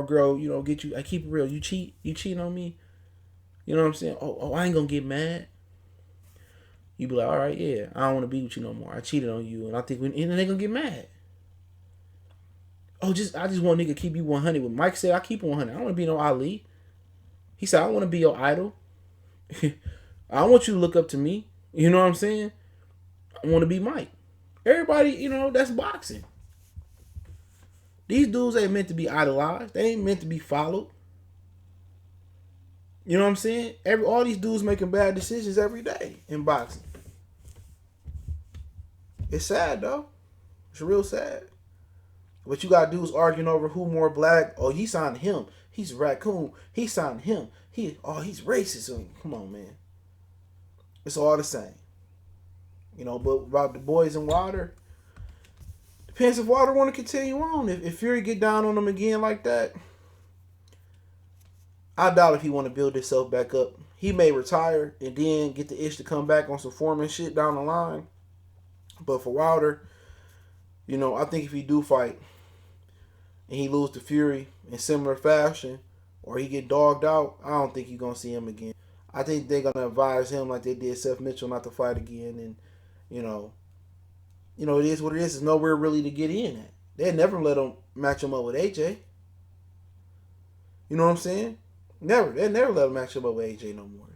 girl, get you, I keep it real. You cheating on me? You know what I'm saying? Oh, I ain't gonna get mad. You be like, all right, yeah, I don't want to be with you no more. I cheated on you, and I think and they gonna get mad. Oh, I just want a nigga to keep you 100. When Mike said, I keep it 100. I don't want to be no Ali. He said, I don't want to be your idol. I don't want you to look up to me. You know what I'm saying? I want to be Mike. Everybody, that's boxing. These dudes ain't meant to be idolized. They ain't meant to be followed. You know what I'm saying? All these dudes making bad decisions every day in boxing. It's sad though. It's real sad. What you got dudes arguing over who more black. Oh, he signed him. He's a raccoon. He signed him. He's racist. Come on, man. It's all the same. But about the boys in Wilder, depends if Wilder want to continue on. If Fury get down on him again like that, I doubt if he want to build himself back up. He may retire and then get the itch to come back on some Foreman shit down the line. But for Wilder, I think if he do fight and he lose to Fury in similar fashion, or he get dogged out, I don't think you're gonna see him again. I think they're gonna advise him like they did Seth Mitchell not to fight again, and it is what it is. There's nowhere really to get in at. They never let him match him up with AJ. You know what I'm saying? Never. They never let him match him up with AJ no more.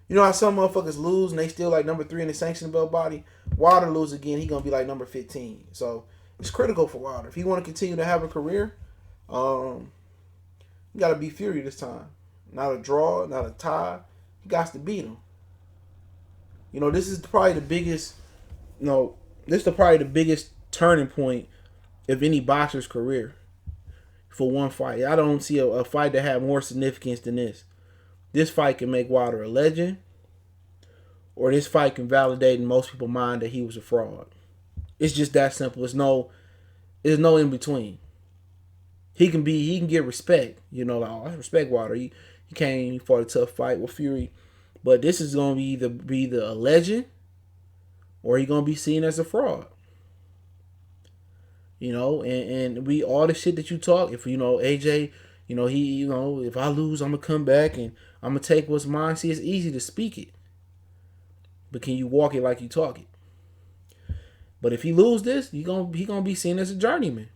You know how some motherfuckers lose and they still like number 3 in the sanctioned belt body? Wilder lose again, he gonna be like number 15. So it's critical for Wilder. If he want to continue to have a career, you gotta beat Fury this time. Not a draw, not a tie. He got to beat him. This is probably the biggest. This is probably the biggest turning point of any boxer's career for one fight. I don't see a fight that had more significance than this. This fight can make Wilder a legend, or this fight can validate in most people's mind that he was a fraud. It's just that simple. There's no in between. He can get respect. I respect Wilder. He came, he fought a tough fight with Fury, but this is gonna be either a legend, or he gonna be seen as a fraud. And we all the shit that you talk. If AJ, if I lose, I'm gonna come back and I'm gonna take what's mine. See, it's easy to speak it, but can you walk it like you talk it? But if he lose this, he gonna be seen as a journeyman.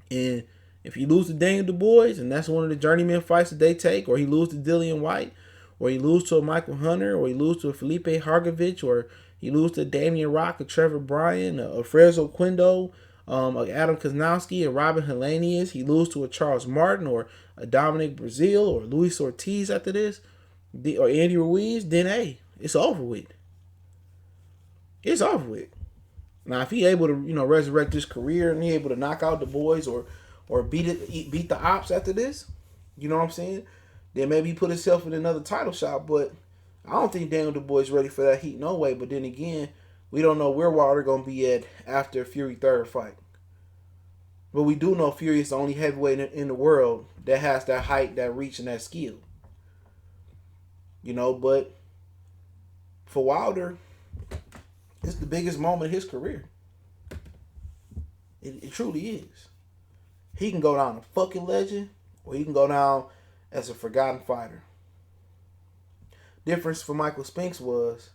And if he lose to Daniel Dubois, and that's one of the journeyman fights that they take, or he lose to Dillian White, or he lose to a Michael Hunter, or he lose to a Felipe Hargovich, or he lose to Damian Rock, or Trevor Bryan, or Frezo Quindo, Adam Koznowski, or Robin Helenius, he lose to a Charles Martin, or a Dominic Brazil, or Luis Ortiz after this, or Andy Ruiz, then hey, it's over with. It's over with. Now, if he able to, resurrect his career and he able to knock out the boys or beat the ops after this, you know what I'm saying? Then maybe he put himself in another title shot. But I don't think Daniel Dubois is ready for that heat no way. But then again, we don't know where Wilder gonna be at after Fury third fight. But we do know Fury is the only heavyweight in the world that has that height, that reach, and that skill. But for Wilder, it's the biggest moment of his career. It truly is. He can go down a fucking legend, or he can go down as a forgotten fighter. Difference for Michael Spinks was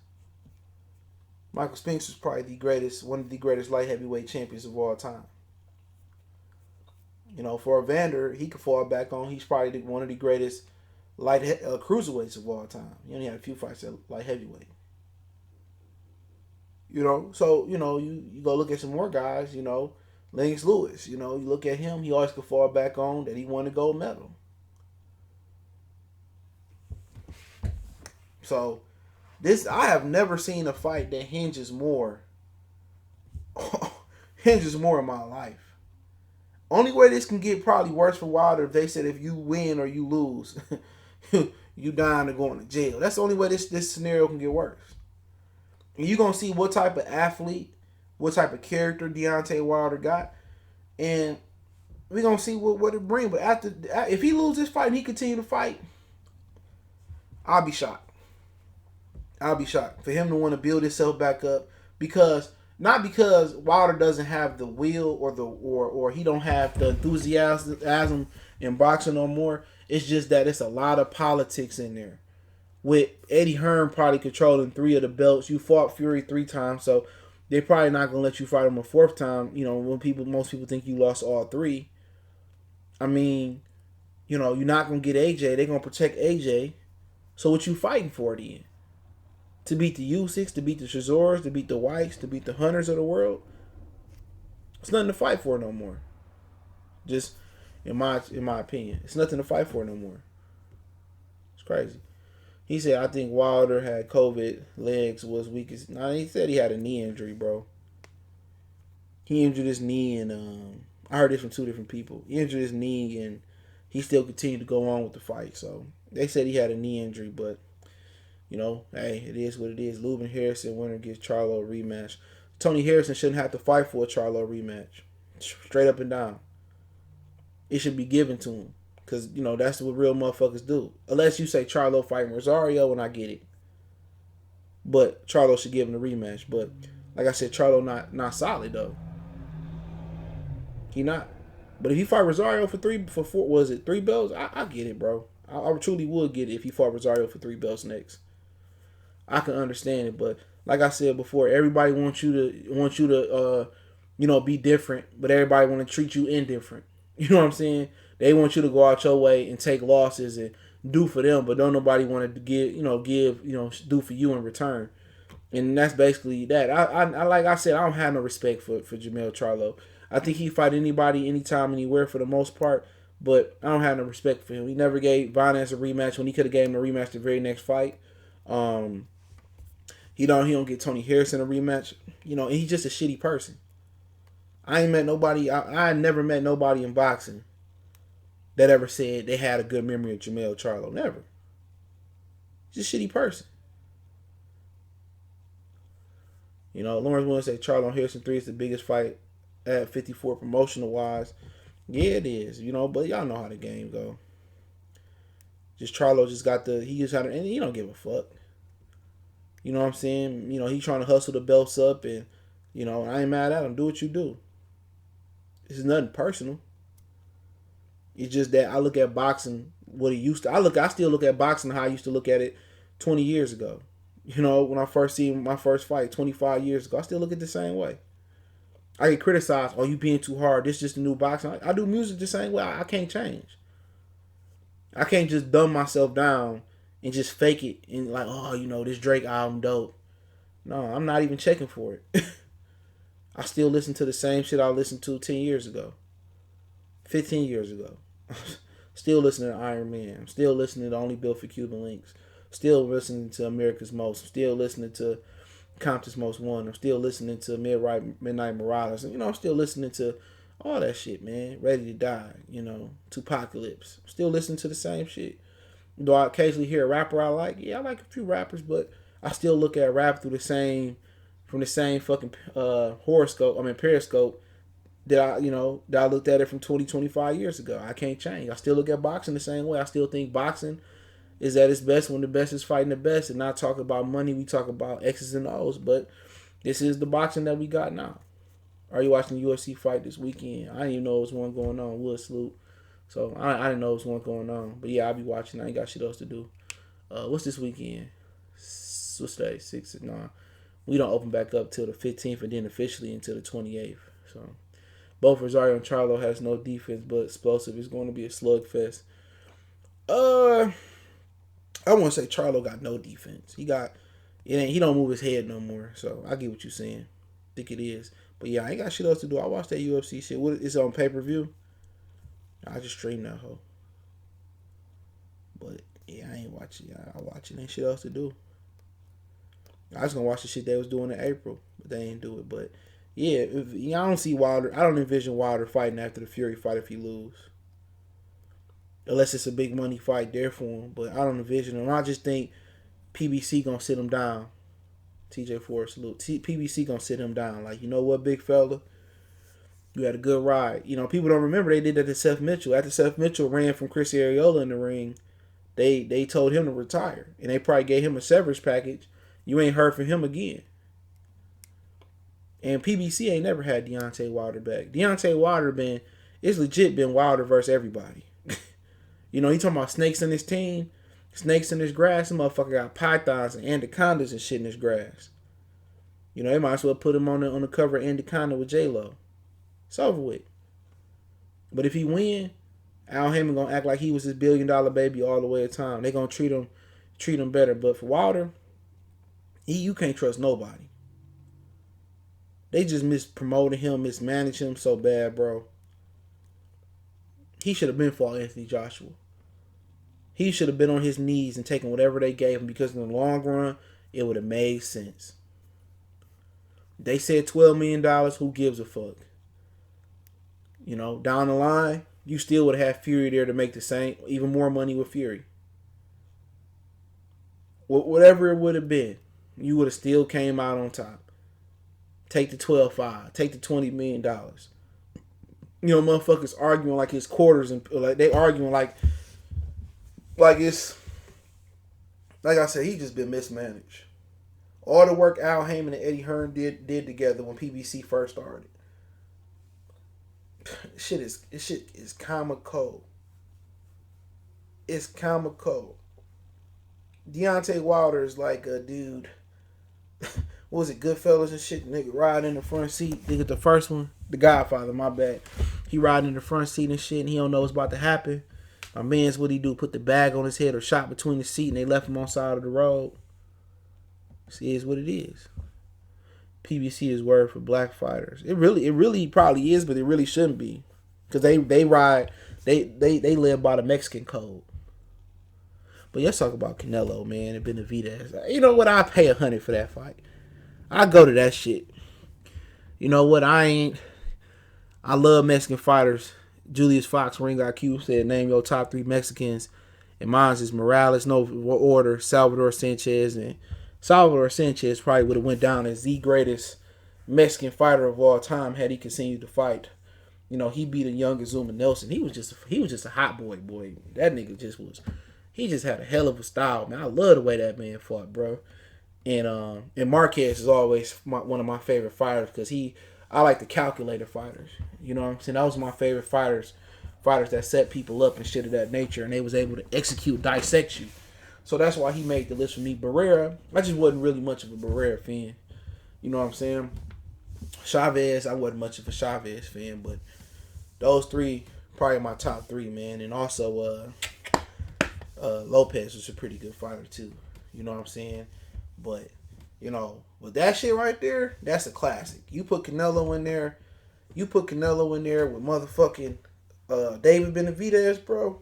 probably one of the greatest light heavyweight champions of all time. For Evander, he could fall back on. He's probably one of the greatest light cruiserweights of all time. He only had a few fights at light heavyweight. So you go look at some more guys. Lennox Lewis. You look at him. He always could fall back on that he won a gold medal. So I have never seen a fight that hinges more in my life. Only way this can get probably worse for Wilder if they said if you win or you lose, you dying or going to jail. That's the only way this scenario can get worse. And you're going to see what type of athlete, what type of character Deontay Wilder got. And we're going to see what it brings. But if he loses this fight and he continue to fight, I'll be shocked. I'll be shocked for him to want to build himself back up, not because Wilder doesn't have the will or he don't have the enthusiasm in boxing no more. It's just that it's a lot of politics in there. With Eddie Hearn probably controlling 3 of the belts, you fought Fury 3 times, so they're probably not gonna let you fight him a 4th time. When most people think you lost all 3. I mean, you're not gonna get AJ. They're gonna protect AJ. So what you fighting for then? To beat the Usyks, to beat the Chisores, to beat the Whites, to beat the Hunters of the world? It's nothing to fight for no more. Just in my opinion, it's nothing to fight for no more. It's crazy. He said, I think Wilder had COVID, legs was weakest. No, he said he had a knee injury, bro. He injured his knee, and I heard this from 2 different people. He injured his knee, and he still continued to go on with the fight. So they said he had a knee injury, but hey, it is what it is. Lubin Harrison winner gets Charlo rematch. Tony Harrison shouldn't have to fight for a Charlo rematch. Straight up and down. It should be given to him. Because, you know, that's what real motherfuckers do. Unless you say Charlo fighting Rosario, and I get it. But Charlo should give him the rematch. But, like I said, Charlo not solid, though. He not. But if he fought Rosario for four, was it 3 belts? I get it, bro. I truly would get it if he fought Rosario for 3 belts next. I can understand it, but like I said before, everybody wants you to you know, be different, but everybody want to treat you indifferent. You know what I'm saying? They want you to go out your way and take losses and do for them, but don't nobody want to give do for you in return. And that's basically that. I like I said, I don't have no respect for Jermell Charlo. I think he fight anybody, anytime, anywhere for the most part, but I don't have no respect for him. He never gave Benavidez a rematch when he could have gave him a rematch the very next fight. He don't get Tony Harrison a rematch. You know, and he's just a shitty person. I ain't met nobody. I never met nobody in boxing that ever said they had a good memory of Jermell Charlo. Never. He's a shitty person. You know, Lawrence Williams say Charlo Harrison 3 is the biggest fight at 54 promotional wise. Yeah, it is. You know, but y'all know how the game go. Just Charlo just got and he don't give a fuck. You know what I'm saying? You know, he trying to hustle the belts up, and, you know, I ain't mad at him. Do what you do. This is nothing personal. It's just that I look at boxing what it used to. I still look at boxing how I used to look at it 20 years ago. You know, when I first seen my first fight 25 years ago, I still look at it the same way. I get criticized, oh, you being too hard. This is just a new boxing. I do music the same way. I can't change. I can't just dumb myself down and just fake it and like, oh, you know, this Drake album dope. No, I'm not even checking for it. I still listen to the same shit I listened to 10 years ago. 15 years ago. Still listening to Iron Man. I'm still listening to Only Built for Cuban Links. Still listening to America's Most. I'm still listening to Compton's Most Wanted. I'm still listening to Midnight Marauders. And, you know, I'm still listening to all that shit, man. Ready to Die, you know, Tupacalypse. I'm still listening to the same shit. Do I occasionally hear a rapper I like? Yeah, I like a few rappers, but I still look at rap from the same fucking periscope that I looked at it from 25 years ago. I can't change. I still look at boxing the same way. I still think boxing is at its best when the best is fighting the best, and not talk about money. We talk about X's and O's, but this is the boxing that we got now. Are you watching the UFC fight this weekend? I didn't even know there was one going on. Wood salute. So I didn't know there was one going on. But yeah, I'll be watching. I ain't got shit else to do. What's this weekend? What's today? 6 and 9. We don't open back up till the 15th and then officially until the 28th. So both Rosario and Charlo has no defense but explosive. It's going to be a slugfest. I want to say Charlo got no defense. He don't move his head no more. So I get what you're saying. I think it is. But yeah, I ain't got shit else to do. I watch that UFC shit. It's on pay-per-view. I just stream that hoe. But yeah, I ain't watching. I watch it. Ain't shit else to do. I was gonna watch the shit they was doing in April, but they ain't do it. But yeah, I don't see Wilder. I don't envision Wilder fighting after the Fury fight if he lose, unless it's a big money fight there for him. But I don't envision him. I just think PBC gonna sit him down. TJ Ford salute. PBC gonna sit him down. Like, you know what, big fella, you had a good ride. You know, people don't remember they did that to Seth Mitchell. After Seth Mitchell ran from Chris Arreola in the ring, they told him to retire, and they probably gave him a severance package. You ain't heard from him again. And PBC ain't never had Deontay Wilder back. Deontay Wilder it's legit been Wilder versus everybody. You know, he talking about snakes in his team, snakes in his grass. Some motherfucker got pythons and anacondas and shit in his grass. You know, they might as well put him on the cover of Anaconda with J-Lo. It's over with. But if he win, Al Heyman gonna act like he was his $1 billion baby all the way at time. They gonna treat him better. But for Wilder, you can't trust nobody. They just mispromoted him, mismanaged him so bad, bro. He should have been fought Anthony Joshua. He should have been on his knees and taken whatever they gave him, because in the long run, it would have made sense. They said $12 million. Who gives a fuck? You know, down the line, you still would have Fury there to make the same, even more money with Fury. Whatever it would have been, you would have still came out on top. Take the 12-5. Take the $20 million. You know, motherfuckers arguing like his quarters and like they arguing like it's like I said, he just been mismanaged. All the work Al Heyman and Eddie Hearn did together when PBC first started. This shit is comical. It's comical. Deontay Wilder is like a dude. What was it, Goodfellas and shit? Nigga riding in the front seat. Nigga, the first one, The Godfather, my bad. He riding in the front seat and shit, and he don't know what's about to happen. My man's what he do? Put the bag on his head or shot between the seat, and they left him on side of the road. See, it's what it is. PBC is word for black fighters. It really probably is, but it really shouldn't be, because they live by the Mexican code. But let's talk about Canelo, man, and Benavidez. You know what? I pay $100 for that fight. I go to that shit. You know what? I love Mexican fighters. Julius Fox, Ring IQ, said name your top 3 Mexicans, and mine is Morales, no order, Salvador Sanchez, and Salvador Sanchez probably would have went down as the greatest Mexican fighter of all time had he continued to fight. You know, he beat a younger Zuma Nelson. He was just a hot boy. That nigga he just had a hell of a style, man. I love the way that man fought, bro. And Marquez is always one of my favorite fighters because I like the calculator fighters. You know what I'm saying? That was my favorite fighters that set people up and shit of that nature, and they was able to dissect you. So that's why he made the list for me. Barrera, I just wasn't really much of a Barrera fan. You know what I'm saying? Chavez, I wasn't much of a Chavez fan, but those 3 probably my top 3, man. And also Lopez was a pretty good fighter too. You know what I'm saying? But, you know, with that shit right there, that's a classic. You put Canelo in there with motherfucking David Benavidez, bro.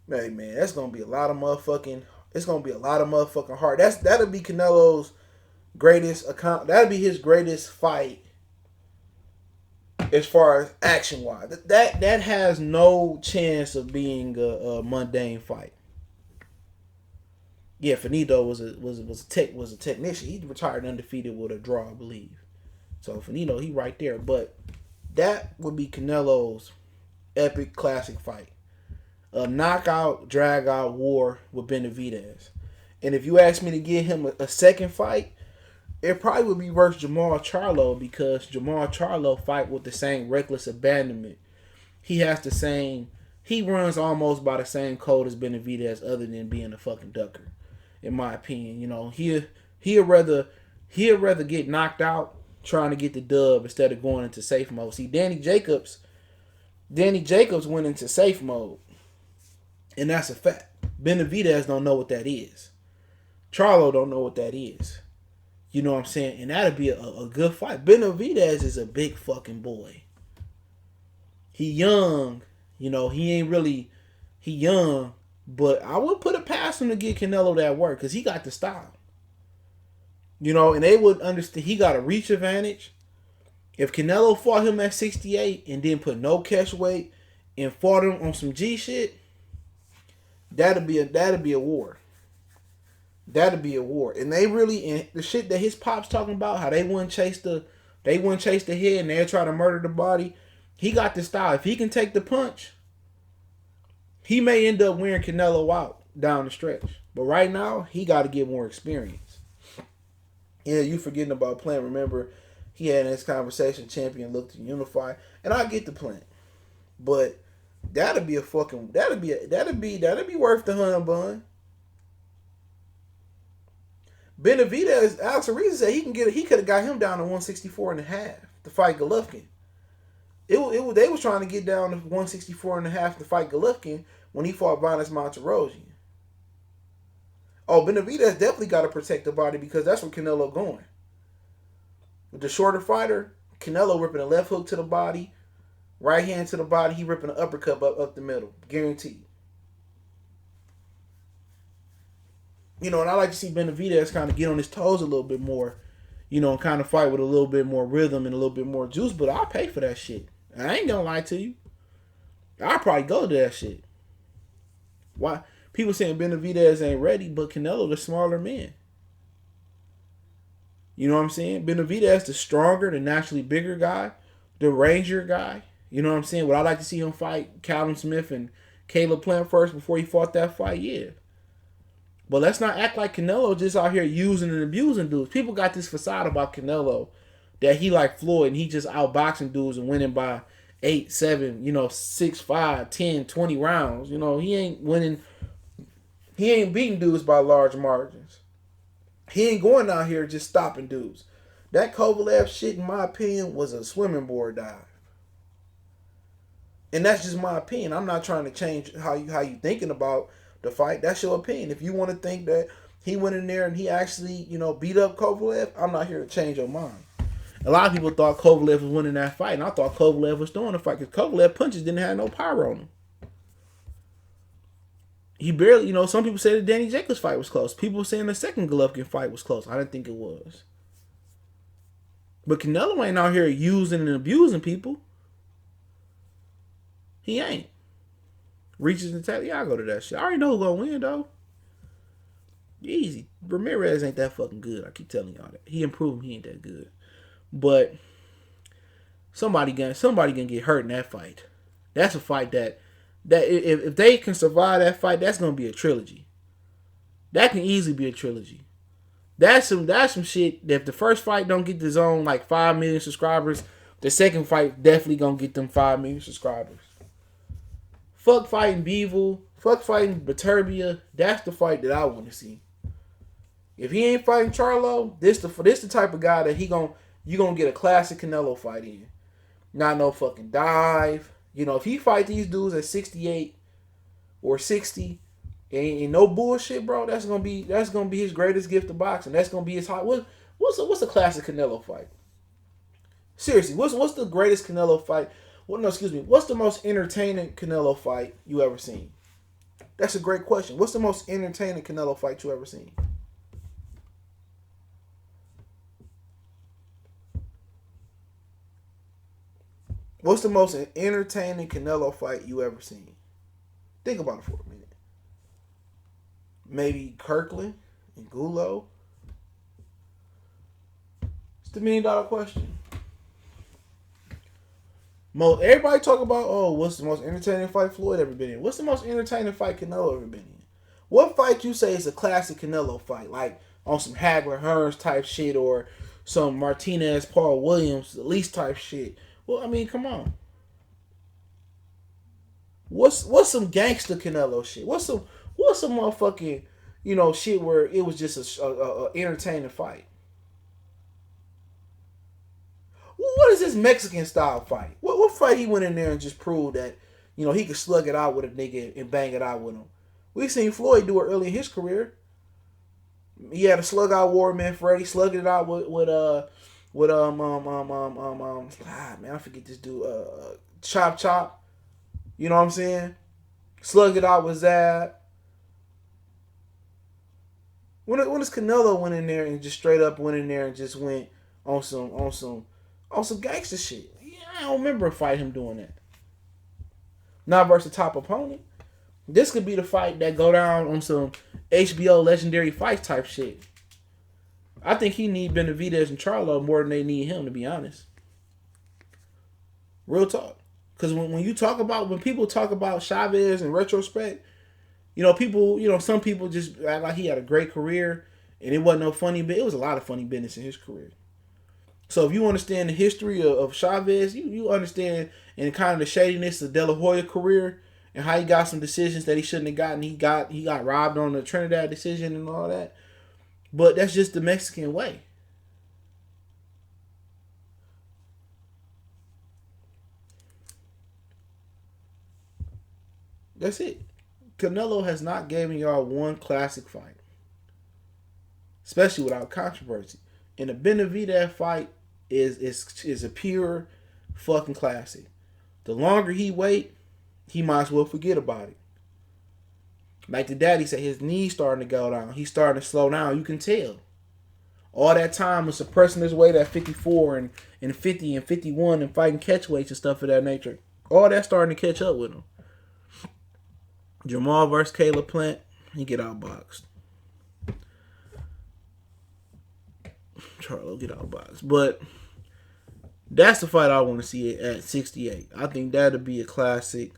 Hey, man, that's gonna be a lot of motherfucking. It's gonna be a lot of motherfucking heart. That'll be Canelo's greatest account. That'll be his greatest fight as far as action wise. That has no chance of being a mundane fight. Yeah, Finito was a technician. He retired undefeated with a draw, I believe. So Finito, he right there. But that would be Canelo's epic classic fight. A knockout, drag out war with Benavidez. And if you ask me to give him a second fight, it probably would be versus Jamal Charlo, because Jamal Charlo fight with the same reckless abandonment. He runs almost by the same code as Benavidez, other than being a fucking ducker. In my opinion, you know, he'd rather get knocked out trying to get the dub instead of going into safe mode. See, Danny Jacobs went into safe mode, and that's a fact. Benavidez don't know what that is. Charlo don't know what that is. You know what I'm saying? And that'd be a good fight. Benavidez is a big fucking boy. He young, you know, he young. But I would put a pass him to get Canelo that work, because he got the style. You know, and they would understand he got a reach advantage. If Canelo fought him at 68 and then put no catch weight and fought him on some G shit, that'd be a war. That'd be a war. And and the shit that his pops talking about, how they wouldn't chase the head and they'd try to murder the body. He got the style. If he can take the punch, he may end up wearing Canelo out down the stretch. But right now, he got to get more experience. Yeah, you forgetting about Plant. Remember, he had in his conversation, champion look to unify. And I get the plan. But that'd be worth the $100 bun. Benavidez, Alex Ariza said he could have got him down to 164.5 to fight Golovkin. They was trying to get down to 164.5 to fight Golovkin when he fought Vanes Monterosian. Oh, Benavidez definitely got to protect the body, because that's where Canelo going. With the shorter fighter, Canelo ripping a left hook to the body, right hand to the body, he ripping an uppercut up the middle. Guaranteed. You know, and I like to see Benavidez kind of get on his toes a little bit more, you know, and kind of fight with a little bit more rhythm and a little bit more juice, but I'll pay for that shit. I ain't gonna lie to you. I'll probably go to that shit. Why? People saying Benavidez ain't ready, but Canelo the smaller man. You know what I'm saying? Benavidez the stronger, the naturally bigger guy, the ranger guy. You know what I'm saying? Would I like to see him fight Callum Smith and Caleb Plant first before he fought that fight? Yeah. But let's not act like Canelo just out here using and abusing dudes. People got this facade about Canelo that he like Floyd and he just outboxing dudes and winning by 8, 7, 6, 5, 10, 20 rounds. He ain't winning. He ain't beating dudes by large margins. He ain't going out here just stopping dudes. That Kovalev shit, in my opinion, was a swimming board dive. And that's just my opinion. I'm not trying to change how you thinking about the fight. That's your opinion. If you want to think that he went in there and he actually, beat up Kovalev, I'm not here to change your mind. A lot of people thought Kovalev was winning that fight, and I thought Kovalev was throwing the fight because Kovalev punches didn't have no power on him. He barely, some people say the Danny Jacobs fight was close. People were saying the second Golovkin fight was close. I didn't think it was. But Canelo ain't out here using and abusing people. He ain't. Reaches and tackles. Yeah, I go to that shit. I already know who's gonna win though. Easy. Ramirez ain't that fucking good. I keep telling y'all that. He improved. He ain't that good. But somebody gonna get hurt in that fight. That's a fight that if they can survive that fight, that's gonna be a trilogy. That can easily be a trilogy. That's some shit that if the first fight don't get the DAZN like 5 million subscribers, the second fight definitely gonna get them 5 million subscribers. Fuck fighting Beevil. Fuck fighting Baturbia. That's the fight that I want to see. If he ain't fighting Charlo, this the type of guy that you gonna get a classic Canelo fight in. Not no fucking dive. If he fight these dudes at 68 or 60, ain't no bullshit, bro. That's gonna be his greatest gift of boxing. That's gonna be his high. What's a classic Canelo fight? Seriously, what's the greatest Canelo fight? What's the most entertaining Canelo fight you ever seen? That's a great question. What's the most entertaining Canelo fight you ever seen? What's the most entertaining Canelo fight you ever seen? Think about it for a minute. Maybe Kirkland and Gulo? It's the $1 million question. Everybody talk about, what's the most entertaining fight Floyd ever been in? What's the most entertaining fight Canelo ever been in? What fight you say is a classic Canelo fight? Like on some Hagler Hearns type shit or some Martinez Paul Williams, the least type shit. Well, I mean, come on. What's some gangster Canelo shit? What's some motherfucking, shit where it was just a entertaining fight? What is this Mexican style fight? What fight he went in there and just proved that, he could slug it out with a nigga and bang it out with him? We seen Floyd do it early in his career. He had a slug out war, man. Freddie slugged it out with I forget this dude, Chop Chop. You know what I'm saying? Slugged it out with Zab. When does Canelo went in there and just straight up went in there and just went on some gangster shit? Yeah, I don't remember a fight him doing that. Not versus a top opponent. This could be the fight that go down on some HBO legendary fights type shit. I think he need Benavidez and Charlo more than they need him, to be honest. Real talk. Because when people talk about Chavez in retrospect, some people just act like he had a great career and it wasn't no funny, but it was a lot of funny business in his career. So if you understand the history of Chavez, you understand and kind of the shadiness of De La Hoya career and how he got some decisions that he shouldn't have gotten. He got robbed on the Trinidad decision and all that. But that's just the Mexican way. That's it. Canelo has not given y'all one classic fight. Especially without controversy. And the Benavidez fight is a pure fucking classic. The longer he wait, he might as well forget about it. Like the daddy said, his knees starting to go down. He's starting to slow down. You can tell. All that time of suppressing his weight at 54 and 50 and 51 and fighting catch weights and stuff of that nature. All that starting to catch up with him. Jamal versus Caleb Plant, he get outboxed. Charlo get outboxed. But That's the fight I want to see at 68. I think that'll be a classic.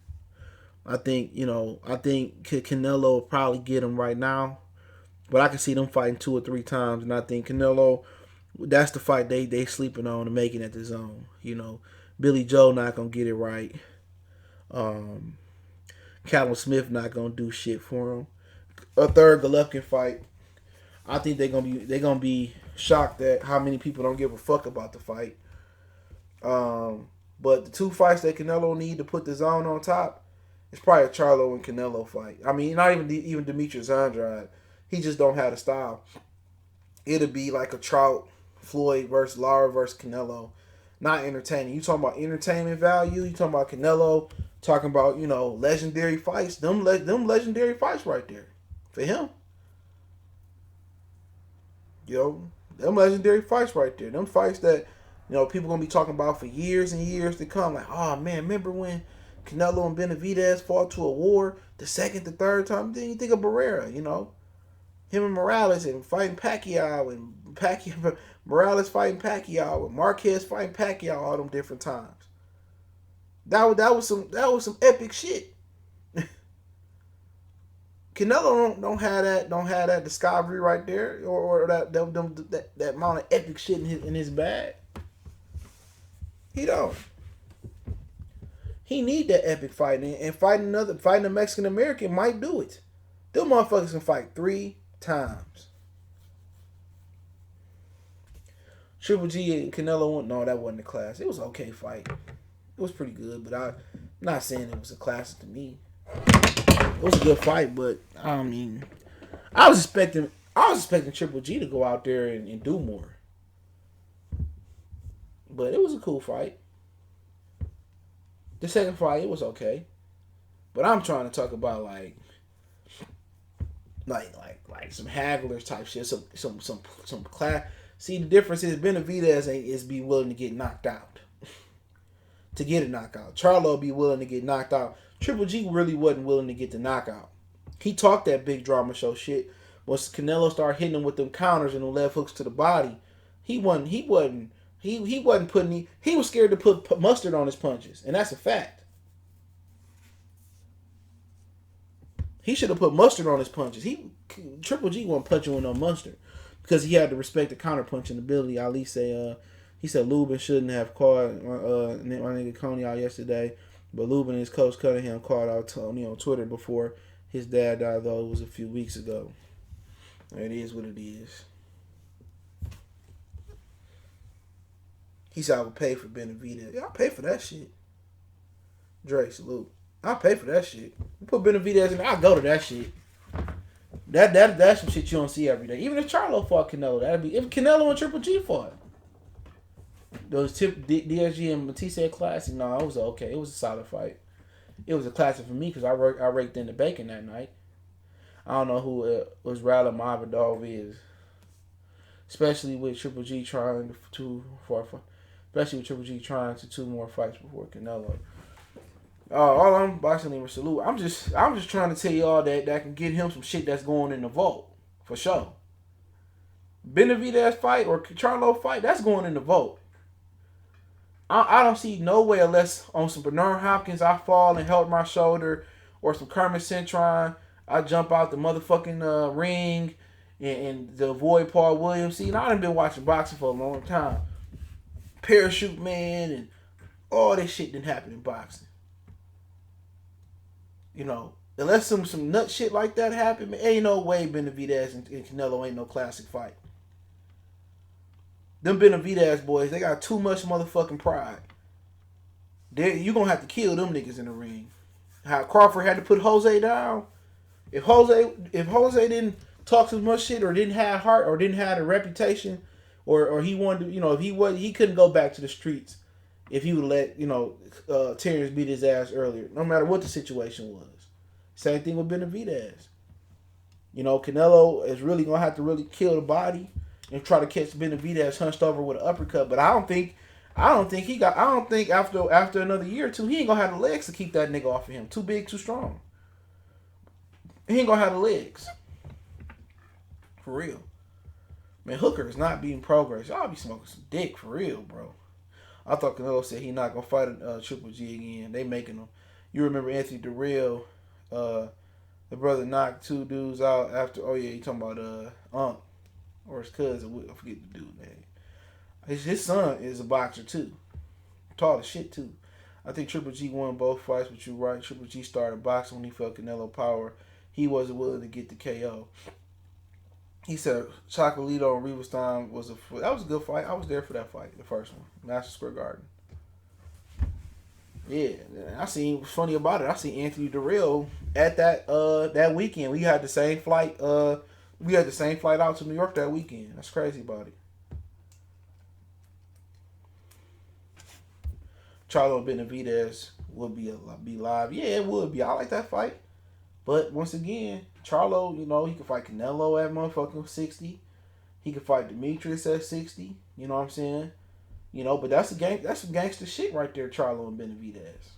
I think, I think Canelo will probably get him right now. But I can see them fighting 2 or 3 times. And I think Canelo, that's the fight they sleeping on and making at the zone. Billy Joe not going to get it right. Callum Smith not going to do shit for him. A third Golovkin fight. I think they're gonna be shocked at how many people don't give a fuck about the fight. But the 2 fights that Canelo need to put the zone on top, it's probably a Charlo and Canelo fight. I mean, not even Demetrius Andrade. He just don't have the style. It'll be like a Trout, Floyd versus Lara versus Canelo. Not entertaining. You talking about entertainment value? You talking about Canelo? Talking about legendary fights? Them legendary fights right there for him. Them legendary fights right there. Them fights that, people going to be talking about for years and years to come. Like, oh, man, remember when Canelo and Benavidez fought to a war the second, the third time? Then you think of Barrera, Him and Morales and fighting Pacquiao and Morales fighting Pacquiao and Marquez fighting Pacquiao all them different times. That was some epic shit. Canelo don't have that discovery right there, or that amount of epic shit in his bag. He don't. He need that epic fight, and fighting a Mexican American might do it. Them motherfuckers can fight 3 times. Triple G and Canelo, no, that wasn't a class. It was an okay fight. It was pretty good, but I'm not saying it was a classic to me. It was a good fight, but I mean, I was expecting Triple G to go out there and do more. But it was a cool fight. The second fight, it was okay. But I'm trying to talk about like some hagglers type shit, some class. See, the difference is Benavidez is be willing to get knocked out. To get a knockout. Charlo be willing to get knocked out. Triple G really wasn't willing to get the knockout. He talked that big drama show shit. Once Canelo started hitting him with them counters and the left hooks to the body, he was scared to put mustard on his punches, and that's a fact. He should have put mustard on his punches. Triple G wasn't punching with no mustard because he had to respect the counter punching ability. Ali he said Lubin shouldn't have called my nigga Coney out yesterday. But Lubin and his coach Cunningham called out Tony on Twitter before his dad died, though it was a few weeks ago. It is what it is. He said I would pay for Benavidez. Yeah, I'll pay for that shit. Dre, salute. I'll pay for that shit. You put Benavidez in there, I'll go to that shit. That's some shit you don't see every day. Even if Charlo fought Canelo, that'd be if Canelo and Triple G fought. Those DSG and Matisse classic, no, it was okay. It was a solid fight. It was a classic for me because I raked in the bacon that night. I don't know who was rattling my dog is, especially with Triple G trying to 2 more fights before Canelo. All I'm boxing him with salute. I'm just trying to tell y'all that can get him some shit that's going in the vault for sure. Benavidez fight or Charlo fight, that's going in the vault. I don't see no way unless on some Bernard Hopkins I fall and hurt my shoulder, or some Kermit Cintron I jump out the motherfucking ring and to avoid Paul Williams. See, I done been watching boxing for a long time. Parachute Man and all this shit didn't happen in boxing. Unless some nut shit like that happen, man, ain't no way Benavidez and Canelo ain't no classic fight. Them Benavidez boys, they got too much motherfucking pride. You gonna have to kill them niggas in the ring. How Crawford had to put Jose down. If Jose didn't talk too much shit or didn't have heart or didn't have a reputation or he wanted to, he couldn't go back to the streets if he would let Terrence beat his ass earlier, no matter what the situation was. Same thing with Benavidez. Canelo is really gonna have to really kill the body and try to catch Benavidez hunched over with an uppercut. But I don't think after another year or two, he ain't gonna have the legs to keep that nigga off of him. Too big, too strong. He ain't gonna have the legs. For real. Man, Hooker is not being progress. Y'all be smoking some dick for real, bro. I thought Canelo said he not gonna fight Triple G again. They making him. You remember Anthony Durrell, the brother knocked 2 dudes out after. Oh yeah, you talking about Unc or his cousin? I forget the dude's name. His son is a boxer too, tall as shit too. I think Triple G won both fights, but you're right. Triple G started boxing when he felt Canelo power. He wasn't willing to get the KO. He said Chocolito and Riverstein was that was a good fight. I was there for that fight, the first one, Madison Square Garden. Yeah, I seen. What's funny about it? I seen Anthony Durrell at that weekend. We had the same flight. We had the same flight out to New York that weekend. That's crazy about it. Charlo Benavidez would be live. Yeah, it would be. I like that fight. But once again, Charlo, he could fight Canelo at motherfucking 60. He could fight Demetrius at 60. You know what I'm saying? But that's some gangster shit right there, Charlo and Benavidez.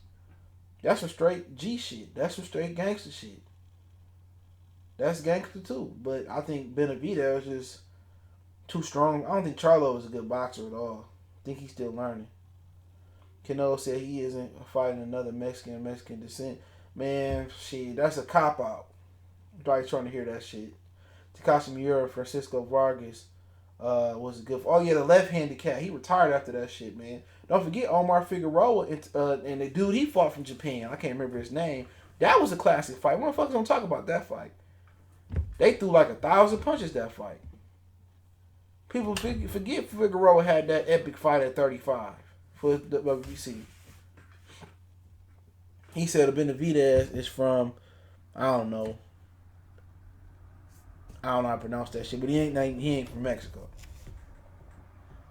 That's some straight G shit. That's some straight gangster shit. That's gangster too. But I think Benavidez is too strong. I don't think Charlo is a good boxer at all. I think he's still learning. Canelo said he isn't fighting another Mexican descent. Man, shit, that's a cop-out. Nobody's trying to hear that shit. Takashi Miura, Francisco Vargas was a good... Oh, yeah, the left-handed cat. He retired after that shit, man. Don't forget Omar Figueroa and the dude he fought from Japan. I can't remember his name. That was a classic fight. Motherfuckers don't talk about that fight. They threw like 1,000 punches that fight. People forget Figueroa had that epic fight at 35 for the WBC. He said Benavidez is from, I don't know how to pronounce that shit, but he ain't from Mexico.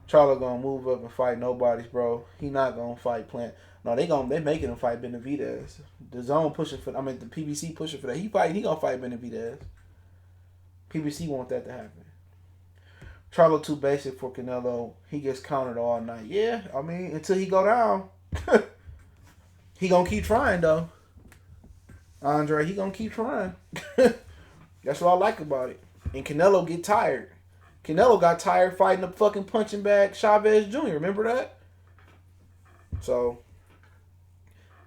Charlo gonna move up and fight nobodies, bro. He not gonna fight Plant. No, they making him fight Benavidez. The zone pushing for. The PBC pushing for that. He gonna fight Benavidez. PBC want that to happen. Charlo too basic for Canelo. He gets countered all night. Yeah, until he go down. He gonna keep trying though. Andre, he gonna keep trying. That's what I like about it. And Canelo get tired. Canelo got tired fighting the fucking punching bag Chavez Jr. Remember that? So,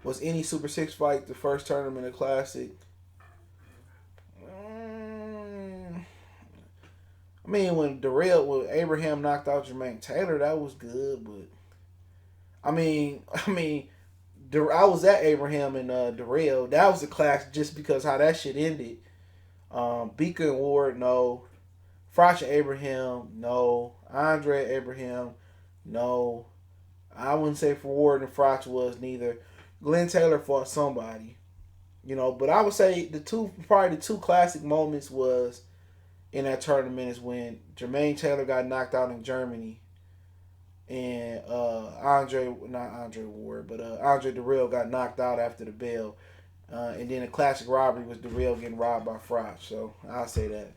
was any Super 6 fight the first tournament of Classic? When Abraham knocked out Jermaine Taylor, that was good, but I was at Abraham and Darrell. That was a class just because how that shit ended. Beaker and Ward, no. Froch and Abraham, no. Andre Abraham, no. I wouldn't say for Ward and Froch was neither. Glenn Taylor fought somebody, But I would say the two classic moments was in that tournament is when Jermaine Taylor got knocked out in Germany. And Andre Darrell got knocked out after the bell. And then a classic robbery was Darrell getting robbed by Froch. So I'll say that.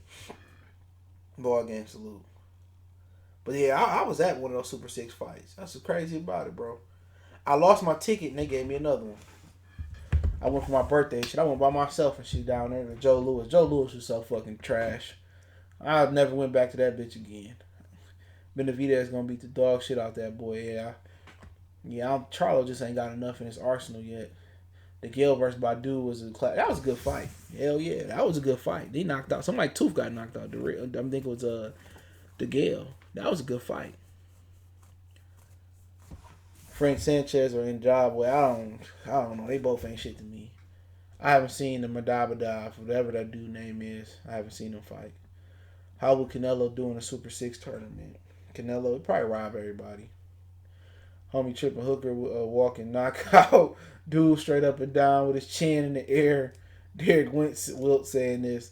Ball game salute. But yeah, I was at one of those Super 6 fights. That's what's crazy about it, bro. I lost my ticket and they gave me another one. I went for my birthday shit. I went by myself and shit down there to Joe Louis. Joe Louis was so fucking trash. I never went back to that bitch again. Benavidez gonna beat the dog shit out that boy. Charlo just ain't got enough in his arsenal yet. The Gale versus Badu was that was a good fight. Hell yeah, that was a good fight. They knocked out somebody. Tooth got knocked out. I think it was the Gale. That was a good fight. Frank Sanchez or Njabwe, I don't know. They both ain't shit to me. I haven't seen the Madabada, whatever that dude name is. I haven't seen him fight. How would Canelo do in a Super 6 tournament? Canelo would probably rob everybody. Homie tripping hooker, walking knockout. Dude straight up and down with his chin in the air. Derek Wilt saying this.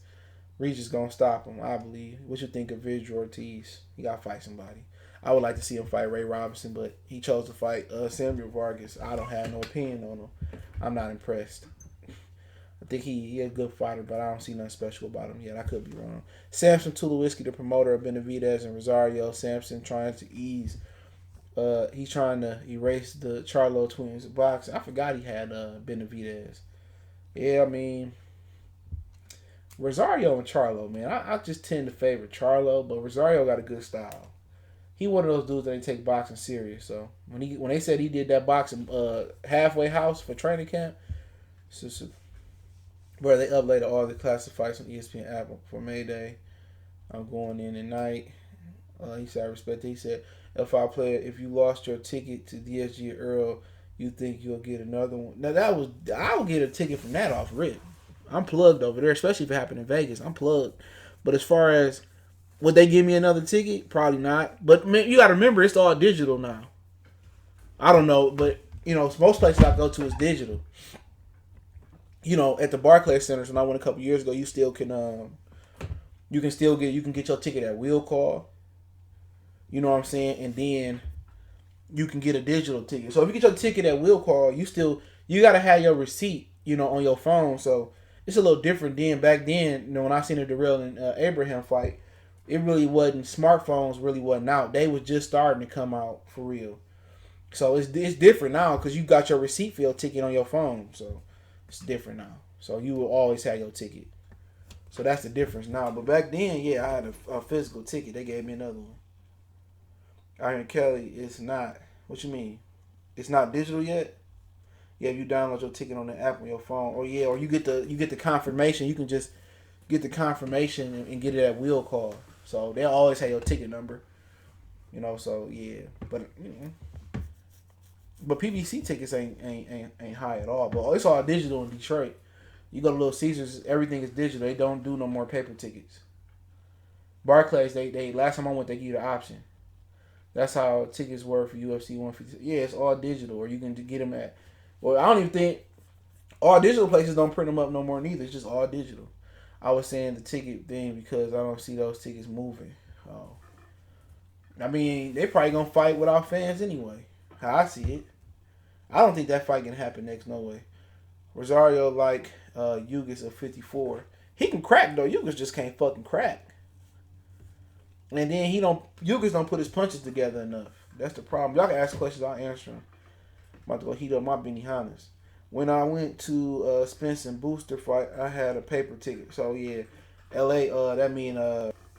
Reach is going to stop him, I believe. What you think of Vidal Ortiz? He got to fight somebody. I would like to see him fight Ray Robinson, but he chose to fight Samuel Vargas. I don't have no opinion on him. I'm not impressed. I think he a good fighter, but I don't see nothing special about him yet. I could be wrong. Samson Tulowitzki, the promoter of Benavidez and Rosario. Samson trying to ease. He's trying to erase the Charlo twins boxing. I forgot he had Benavidez. Yeah, Rosario and Charlo, man. I just tend to favor Charlo, but Rosario got a good style. he one of those dudes that they take boxing serious. So when they said he did that boxing halfway house for training camp, so where they uploaded all the classic fights on ESPN app for May Day. I'm going in tonight. He said I respect it. He said if you lost your ticket to DSG Earl, you think you'll get another one. Now I'll get a ticket from that off rip. I'm plugged over there, especially if it happened in Vegas. I'm plugged. But as far as would they give me another ticket? Probably not. But man, you got to remember, it's all digital now. I don't know, but most places I go to is digital. At the Barclays Centers when I went a couple years ago, you still can you can get your ticket at will call. You know what I'm saying? And then you can get a digital ticket. So if you get your ticket at will call, you got to have your receipt, on your phone. So it's a little different then. Back then, when I seen the Darrell and Abraham fight, it really wasn't, smartphones really wasn't out. They was just starting to come out for real. So it's different now because you got your receipt for your ticket on your phone. So it's different now. So you will always have your ticket. So that's the difference now. But back then, yeah, I had a physical ticket. They gave me another one. Iron Kelly, it's not. What you mean? It's not digital yet? Yeah, if you download your ticket on the app on your phone. Or you get the confirmation. You can just get the confirmation and get it at will call. So they'll always have your ticket number. So yeah. But PBC tickets ain't high at all. But it's all digital in Detroit. You go to Little Caesars, everything is digital. They don't do no more paper tickets. Barclays, they last time I went, they give you the option. That's how tickets were for UFC 150. Yeah, it's all digital, or you can get them at. Well, I don't even think all digital places don't print them up no more neither. It's just all digital. I was saying the ticket thing because I don't see those tickets moving. I mean, they probably gonna fight without fans anyway. How I see it, I don't think that fight can happen next. No way. Rosario Yugas of 54. He can crack though. Yugas just can't fucking crack. And then Yugas don't put his punches together enough. That's the problem. Y'all can ask questions, I'll answer them. I'm about to go heat up my Benihana's. When I went to Spence and Booster fight, I had a paper ticket. So yeah, LA, that mean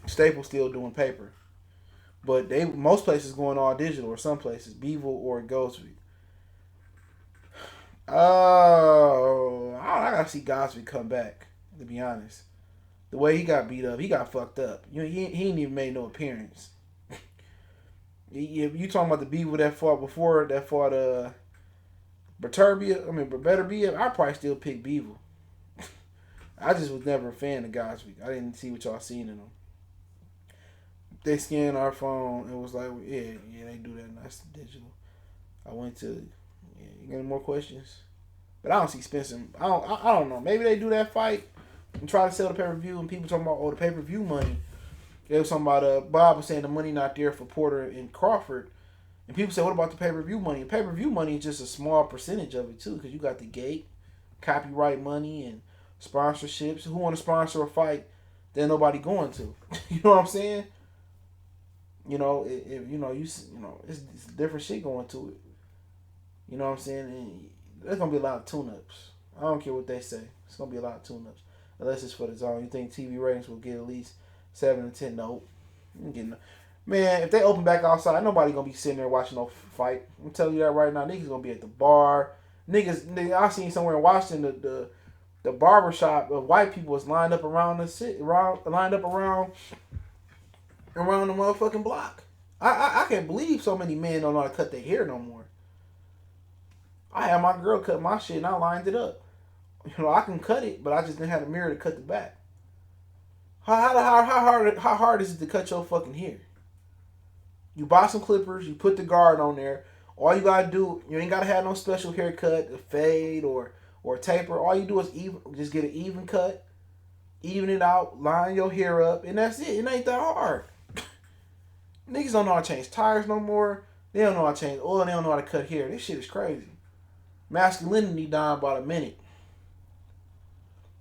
Staples still doing paper. But most places going all digital, or some places, Beeville or Goldsby. Oh, I gotta see Goldsby come back, to be honest. The way he got beat up, he got fucked up. He ain't even made no appearance. You talking about the Beeville that fought before, that fought Beterbiev, I'd probably still pick Beeville. I just was never a fan of Goldsby. I didn't see what y'all seen in him. They scanned our phone and was like, yeah, they do that. That's digital. I went to, you got any more questions? But I don't see Spencer. I don't know. Maybe they do that fight and try to sell the pay-per-view, and people talking about, the pay-per-view money. They was talking about, Bob was saying the money not there for Porter and Crawford. And people say, what about the pay-per-view money? Pay-per-view money is just a small percentage of it, too, because you got the gate, copyright money, and sponsorships. Who want to sponsor a fight that nobody going to? You know what I'm saying? It's different shit going to it. You know what I'm saying? And there's going to be a lot of tune-ups. I don't care what they say. It's going to be a lot of tune-ups. Unless it's for the zone. You think TV ratings will get at least 7 to 10? Nope. Man, if they open back outside, nobody going to be sitting there watching no fight. I'm telling you that right now. Niggas going to be at the bar. Niggas, I seen somewhere in Washington, the barbershop of white people was lined up around the city, lined up around the motherfucking block. I can't believe so many men don't know how to cut their hair no more. I had my girl cut my shit and I lined it up. I can cut it, but I just didn't have a mirror to cut the back. How hard is it to cut your fucking hair? You buy some clippers, you put the guard on there. All you gotta do, you ain't gotta have no special haircut, a fade or taper. All you do is just get an even cut, even it out, line your hair up, and that's it. It ain't that hard. Niggas don't know how to change tires no more. They don't know how to change oil. They don't know how to cut hair. This shit is crazy. Masculinity dying about a minute.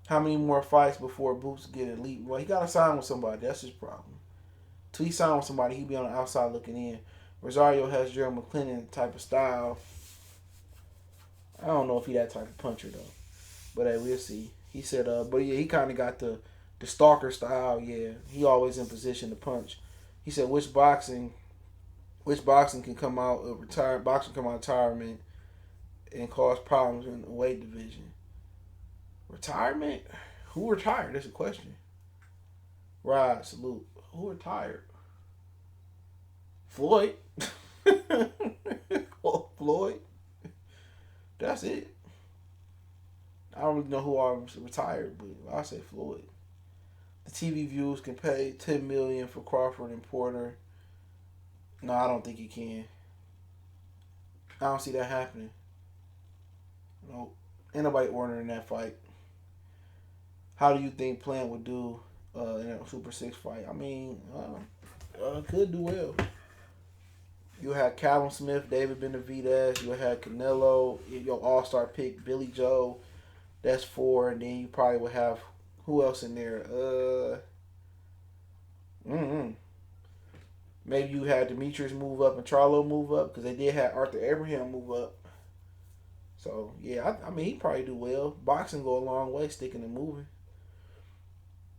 How many more fights before Boots get elite? Well, he got to sign with somebody. That's his problem. Till he sign with somebody, he be on the outside looking in. Rosario has Gerald McClellan type of style. I don't know if he that type of puncher, though. But hey, we'll see. He said, but yeah, he kind of got the stalker style. Yeah, he always in position to punch. He said, which boxing Which boxing can come out of retire boxing come out of retirement and cause problems in the weight division? Retirement? Who retired? That's a question. Right, salute. Who retired? Floyd. Floyd. That's it. I don't really know who are retired, but I say Floyd. The TV views can pay $10 million for Crawford and Porter. No, I don't think he can. I don't see that happening. Nope. Ain't nobody ordering that fight. How do you think Plant would do in a Super 6 fight? I mean, could do well. You had Callum Smith, David Benavidez. You had Canelo, your all-star pick, Billy Joe. That's 4. And then you probably would have, who else in there? Maybe you had Demetrius move up and Charlo move up, because they did have Arthur Abraham move up. So, yeah, I mean, he'd probably do well. Boxing go a long way, sticking and moving.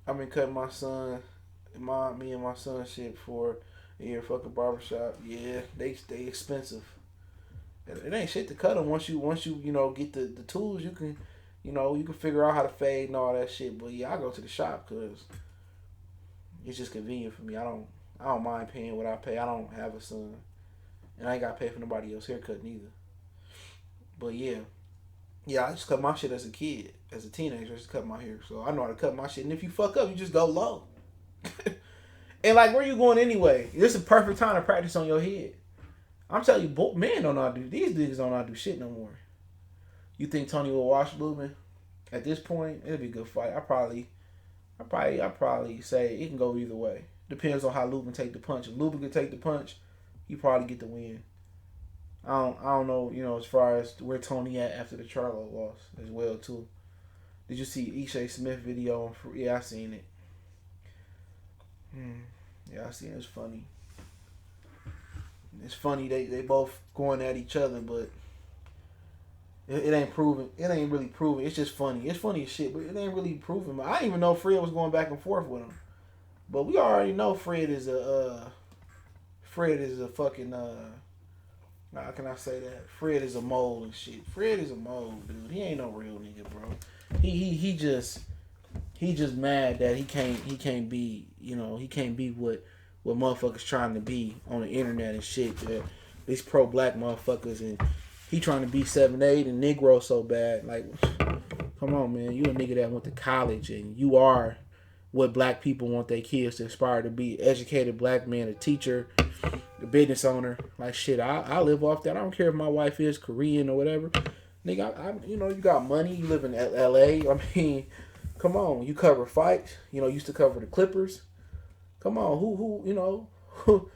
I've been cutting my son, me and my son shit for a year, fucking barbershop. Yeah, they expensive. It ain't shit to cut them once you get the tools. You can you can figure out how to fade and all that shit. But yeah, I go to the shop because it's just convenient for me. I don't mind paying what I pay. I don't have a son, and I ain't got to pay for nobody else's haircut neither. But yeah, I just cut my shit as a kid, as a teenager. I just cut my hair, so I know how to cut my shit. And if you fuck up, you just go low. And like, where you going anyway? This is a perfect time to practice on your head. I'm telling you, men don't know how to do. These niggas don't know how to do shit no more. You think Tony will wash Lubin? At this point, it'll be a good fight. I probably say it can go either way. Depends on how Lubin take the punch. If Lubin can take the punch, he probably get the win. I don't know, as far as where Tony at after the Charlo loss as well too. Did you see Ishe Smith video? Yeah, I seen it. Yeah, I seen it. It's funny. It's funny they both going at each other, but it ain't proven. It ain't really proven. It's just funny. It's funny as shit, but it ain't really proven. I didn't even know Fred was going back and forth with him. But we already know Fred is a fucking how can I say that? Fred is a mole and shit. Fred is a mole, dude. He ain't no real nigga, bro. He just mad that he can't be, he can't be what motherfuckers trying to be on the internet and shit. These pro black motherfuckers, and he trying to be 7'8" and Negro so bad. Like, come on, man. You a nigga that went to college, and you are what black people want their kids to aspire to be. Educated black man, a teacher, a business owner. Like, shit, I live off that. I don't care if my wife is Korean or whatever. Nigga, you got money. You live in L.A. I mean, come on. You cover fights. Used to cover the Clippers. Come on. Who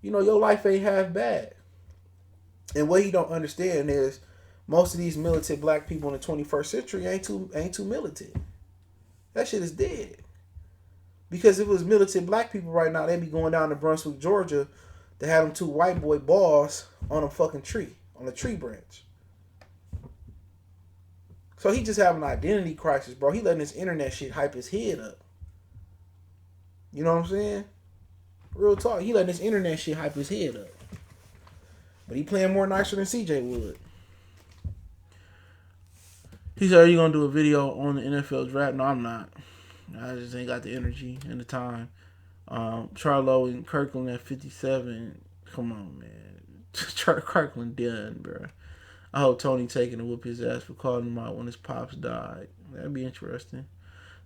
your life ain't half bad. And what he don't understand is most of these militant black people in the 21st century ain't too militant. That shit is dead. Because if it was militant black people right now, they'd be going down to Brunswick, Georgia, to have them 2 white boy balls on a fucking tree, on a tree branch. So he just have an identity crisis, bro. He letting this internet shit hype his head up. You know what I'm saying? Real talk. He letting this internet shit hype his head up. But he playing more nicer than CJ would. He said, are you going to do a video on the NFL draft? No, I'm not. I just ain't got the energy and the time. Charlo and Kirkland at 57. Come on, man. Kirkland done, bro. I hope Tony taking to whoop his ass for calling him out when his pops died. That'd be interesting.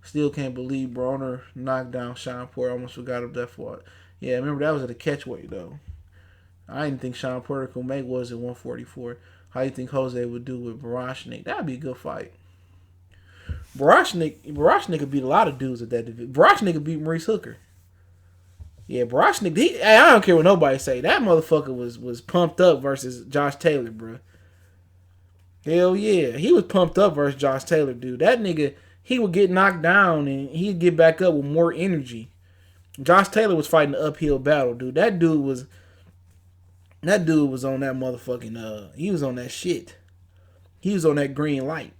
Still can't believe Broner knocked down Sean Porter. Almost forgot of that fought. Yeah, remember that was at a catchweight though. I didn't think Sean Porter could make was at 144. How you think Jose would do with Barashnik? That'd be a good fight. Barashnik could beat a lot of dudes at that division. Barashnik could beat Maurice Hooker. Yeah, Barashnik. I don't care what nobody say. That motherfucker was pumped up versus Josh Taylor, bro. Hell yeah, he was pumped up versus Josh Taylor, dude. That nigga, he would get knocked down and he'd get back up with more energy. Josh Taylor was fighting an uphill battle, dude. That dude was on that motherfucking, he was on that shit. He was on that green light.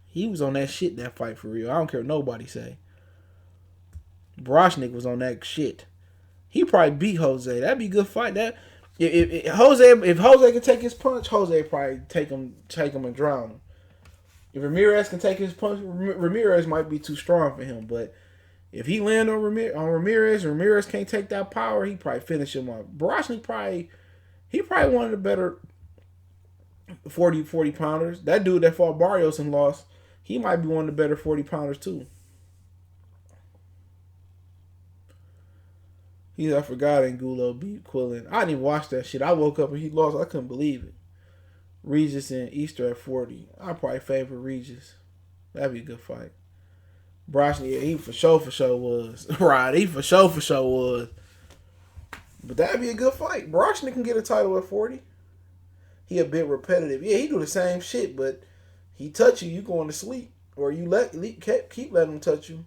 He was on that shit, that fight, for real. I don't care what nobody say. Barashnik was on that shit. He probably beat Jose. That'd be a good fight. If Jose can take his punch, Jose probably take him and drown him. If Ramirez can take his punch, Ramirez might be too strong for him. But if he land on Ramirez can't take that power, he probably finish him off. Barashnik probably one of the better 40 pounders. That dude that fought Barrios and lost, he might be one of the better 40 pounders too. I forgot Angulo beat Quillin. I didn't even watch that shit. I woke up and he lost. I couldn't believe it. Regis and Easter at 40. I probably favor Regis. That'd be a good fight. Barashnik, he for sure was. Right, he for sure was. But that'd be a good fight. Barashnik can get a title at 40. He a bit repetitive. Yeah, he do the same shit, but he touch you going to sleep. Or you keep letting him touch you.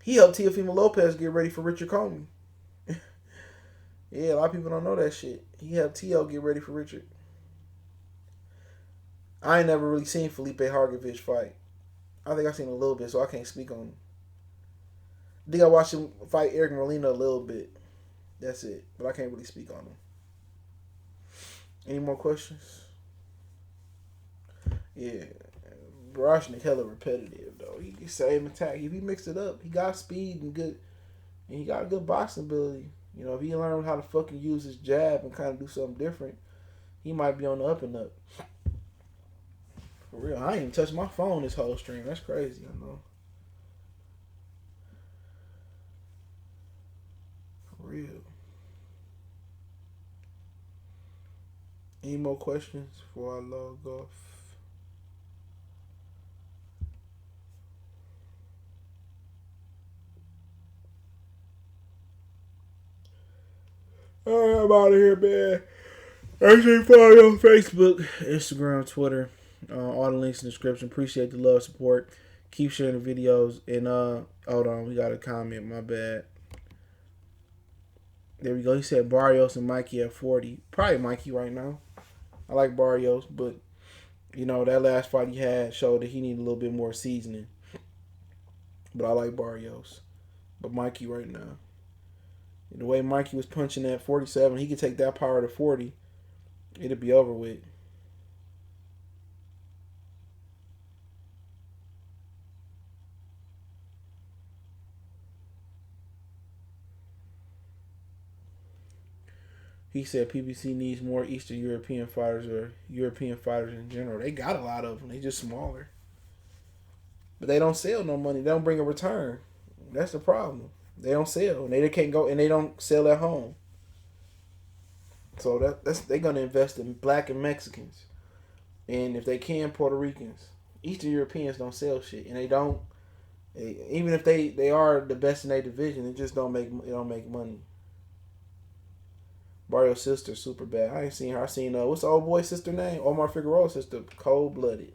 He helped Teofimo Lopez get ready for Richard Comey. Yeah, a lot of people don't know that shit. He helped T.O. get ready for Richard. I ain't never really seen Felipe Hargovich fight. I think I've seen a little bit, so I can't speak on him. I think I watched him fight Eric Molina a little bit. That's it. But I can't really speak on him. Any more questions? Yeah. Barashnik hella repetitive, though. He same attack. If he mixed it up, he got speed and he got good boxing ability. You know, if he learned how to fucking use his jab and kind of do something different, he might be on the up and up. For real, I ain't even touched my phone this whole stream. That's crazy, I know. For real. Any more questions before I log off? Alright, I'm out of here, man. Actually, follow me on Facebook, Instagram, Twitter. All the links in the description. Appreciate the love, support. Keep sharing the videos. And hold on, we got a comment. My bad. There we go. He said Barrios and Mikey at 40. Probably Mikey right now. I like Barrios, but you know that last fight he had showed that he needed a little bit more seasoning. But I like Barrios. But Mikey right now. The way Mikey was punching at 47, he could take that power to 40. It'll be over with. He said PBC needs more Eastern European fighters or European fighters in general. They got a lot of them. They just smaller. But they don't sell no money. They don't bring a return. That's the problem. They don't sell. And they can't go and they don't sell at home. So they're gonna invest in black and Mexicans. And if they can, Puerto Ricans. Eastern Europeans don't sell shit. And they don't even if they are the best in their division, it just don't make money. Barrio's sister super bad. I ain't seen her. I seen what's the old boy's sister name? Omar Figueroa's sister, cold blooded.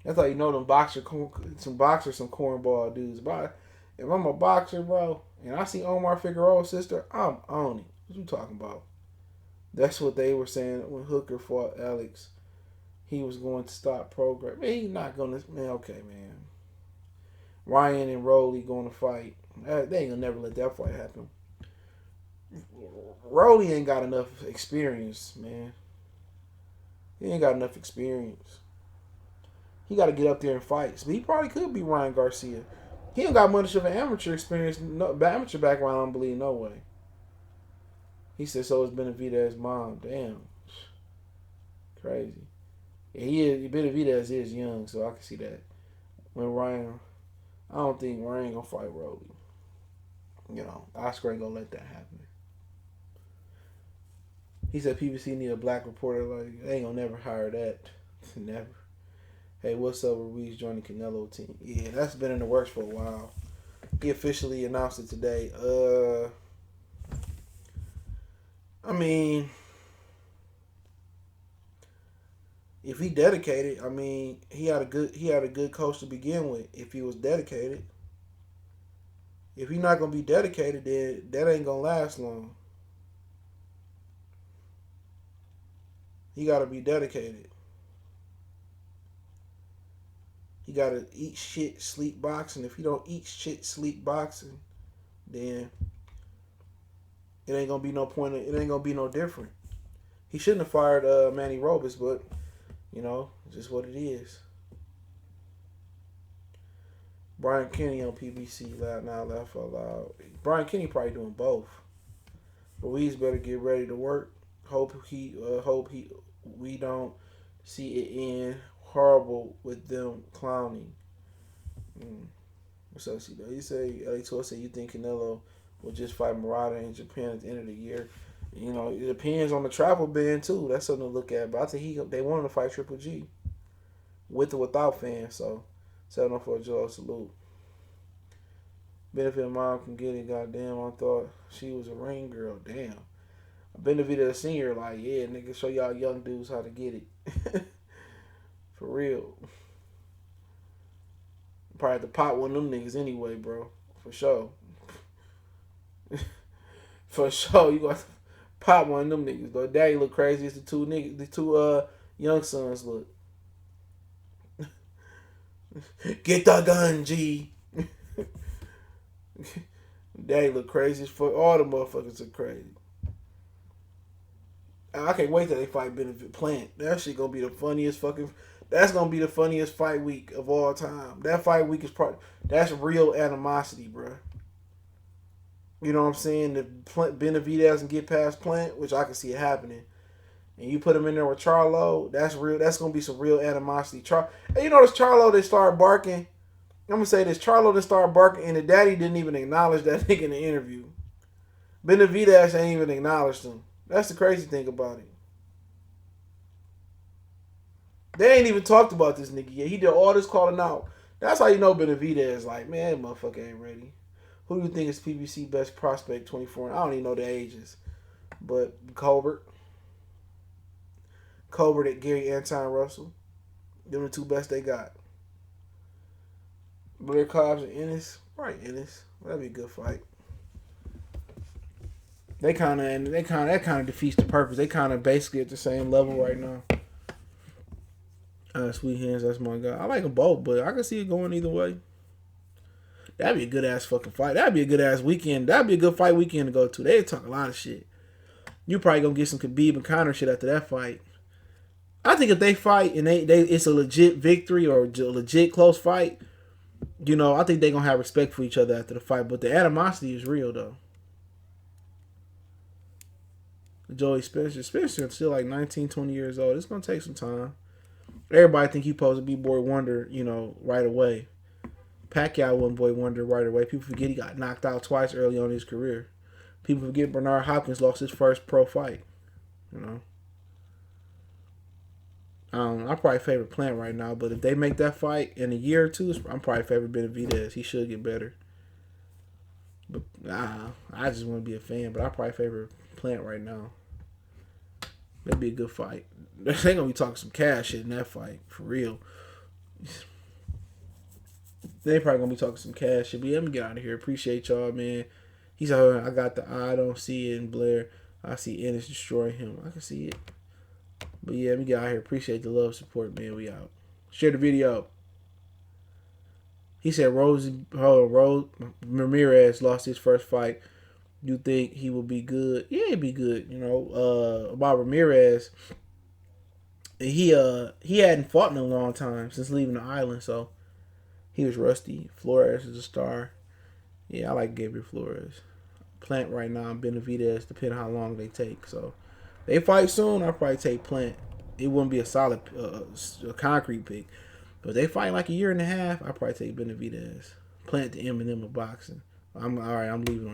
That's how you know some cornball dudes. But if I'm a boxer, bro, and I see Omar Figueroa's sister, I'm on it. What you talking about? That's what they were saying when Hooker fought Alex. He was going to stop program. Man, he's not going to. Man, okay, man. Ryan and Rolly going to fight. They ain't gonna never let that fight happen. Rolly ain't got enough experience, man. He ain't got enough experience. He got to get up there and fight. But he probably could be Ryan Garcia. He ain't got much of an amateur experience, amateur background, I don't believe, no way. He said so is Benavidez's mom. Damn. Crazy. Yeah, Benavidez is young, so I can see that. I don't think Ryan going to fight Rolly. You know, Oscar ain't going to let that happen. He said PBC need a black reporter. Like, they ain't going to never hire that. Never. Hey, what's up with Ruiz joining Canelo team? Yeah, that's been in the works for a while. He officially announced it today. I mean, if he dedicated, I mean, he had a good coach to begin with. If he was dedicated, if he's not gonna be dedicated, then that ain't gonna last long. He gotta be dedicated. He gotta eat shit, sleep boxing. If he don't eat shit, sleep boxing, then It ain't gonna be no point. It ain't gonna be no different. He shouldn't have fired Manny Robles, but you know, just what it is. Brian Kenny on PBC loud now, laugh out loud. Brian Kenny probably doing both. Ruiz better get ready to work. Hope we don't see it end horrible with them clowning. What's up, C-Dog? You say LA say you think Canelo will just fight Murata in Japan at the end of the year. You know, it depends on the travel ban too. That's something to look at. But I think they want him to fight Triple G with or without fans. So 704 Joe, salute. Benefit mom can get it. Goddamn, I thought she was a ring girl. Damn. Benavidez senior, like, yeah, nigga, show y'all young dudes how to get it. For real. Probably have to pop one of them niggas anyway, bro. For sure. For sure, you got to pop one of them niggas. Though daddy look crazy as the two young sons look. Get the gun, G. Daddy look crazy as fuck. All the motherfuckers are crazy. I can't wait till they fight Benefit Plant. That shit gonna be the funniest fucking. That's gonna be the funniest fight week of all time. That fight week is that's real animosity, bro. You know what I'm saying? If Benavidez can get past Plant, which I can see it happening, and you put him in there with Charlo, that's real. That's gonna be some real animosity. And you know this Charlo that started barking. I'm gonna say this: Charlo that started barking, and the daddy didn't even acknowledge that nigga in the interview. Benavidez ain't even acknowledged him. That's the crazy thing about it. They ain't even talked about this nigga yet. He did all this calling out. That's how you know Benavidez like, man, that motherfucker ain't ready. Who do you think is PBC best prospect 24? I don't even know the ages. But Colbert at Gary Anton Russell. Them the two best they got. Blair Cobbs and Ennis. Right, Ennis. That'd be a good fight. That kind of defeats the purpose. They kind of basically at the same level right now. Sweet Hands, that's my guy. I like them both, but I can see it going either way. That'd be a good ass fucking fight. That'd be a good ass weekend. That'd be a good fight weekend to go to. They talk a lot of shit. You probably gonna get some Khabib and Conor shit after that fight. I think if they fight and they it's a legit victory or a legit close fight, you know, I think they gonna have respect for each other after the fight. But the animosity is real though. Joey Spencer is still like 19, 20 years old. It's gonna take some time. Everybody think he supposed to be Boy Wonder, you know, right away. Pacquiao wasn't Boy Wonder right away. People forget he got knocked out twice early on in his career. People forget Bernard Hopkins lost his first pro fight. You know. I probably favor Plant right now, but if they make that fight in a year or two, I'm probably favor Benavidez. He should get better. But I just want to be a fan, but I probably favor Plant right now. That'd be a good fight. They gonna be talking some cash shit in that fight, for real. They probably gonna be talking some cash shit. But yeah, let me get out of here. Appreciate y'all, man. He's out here. I got the eye. I don't see it in Blair. I see Ennis destroying him. I can see it. But yeah, let me get out of here. Appreciate the love, support, man. We out. Share the video. He said Rose Ramirez lost his first fight. You think he will be good? Yeah, he'd be good. You know, about Ramirez, he hadn't fought in a long time since leaving the island, so he was rusty. Flores is a star. Yeah, I like Gabriel Flores. Plant right now, Benavidez, depending on how long they take. So they fight soon, I'll probably take Plant. It wouldn't be a solid, a concrete pick. But if they fight like a year and a half, I'll probably take Benavidez. Plant the Eminem of boxing. I'm leaving on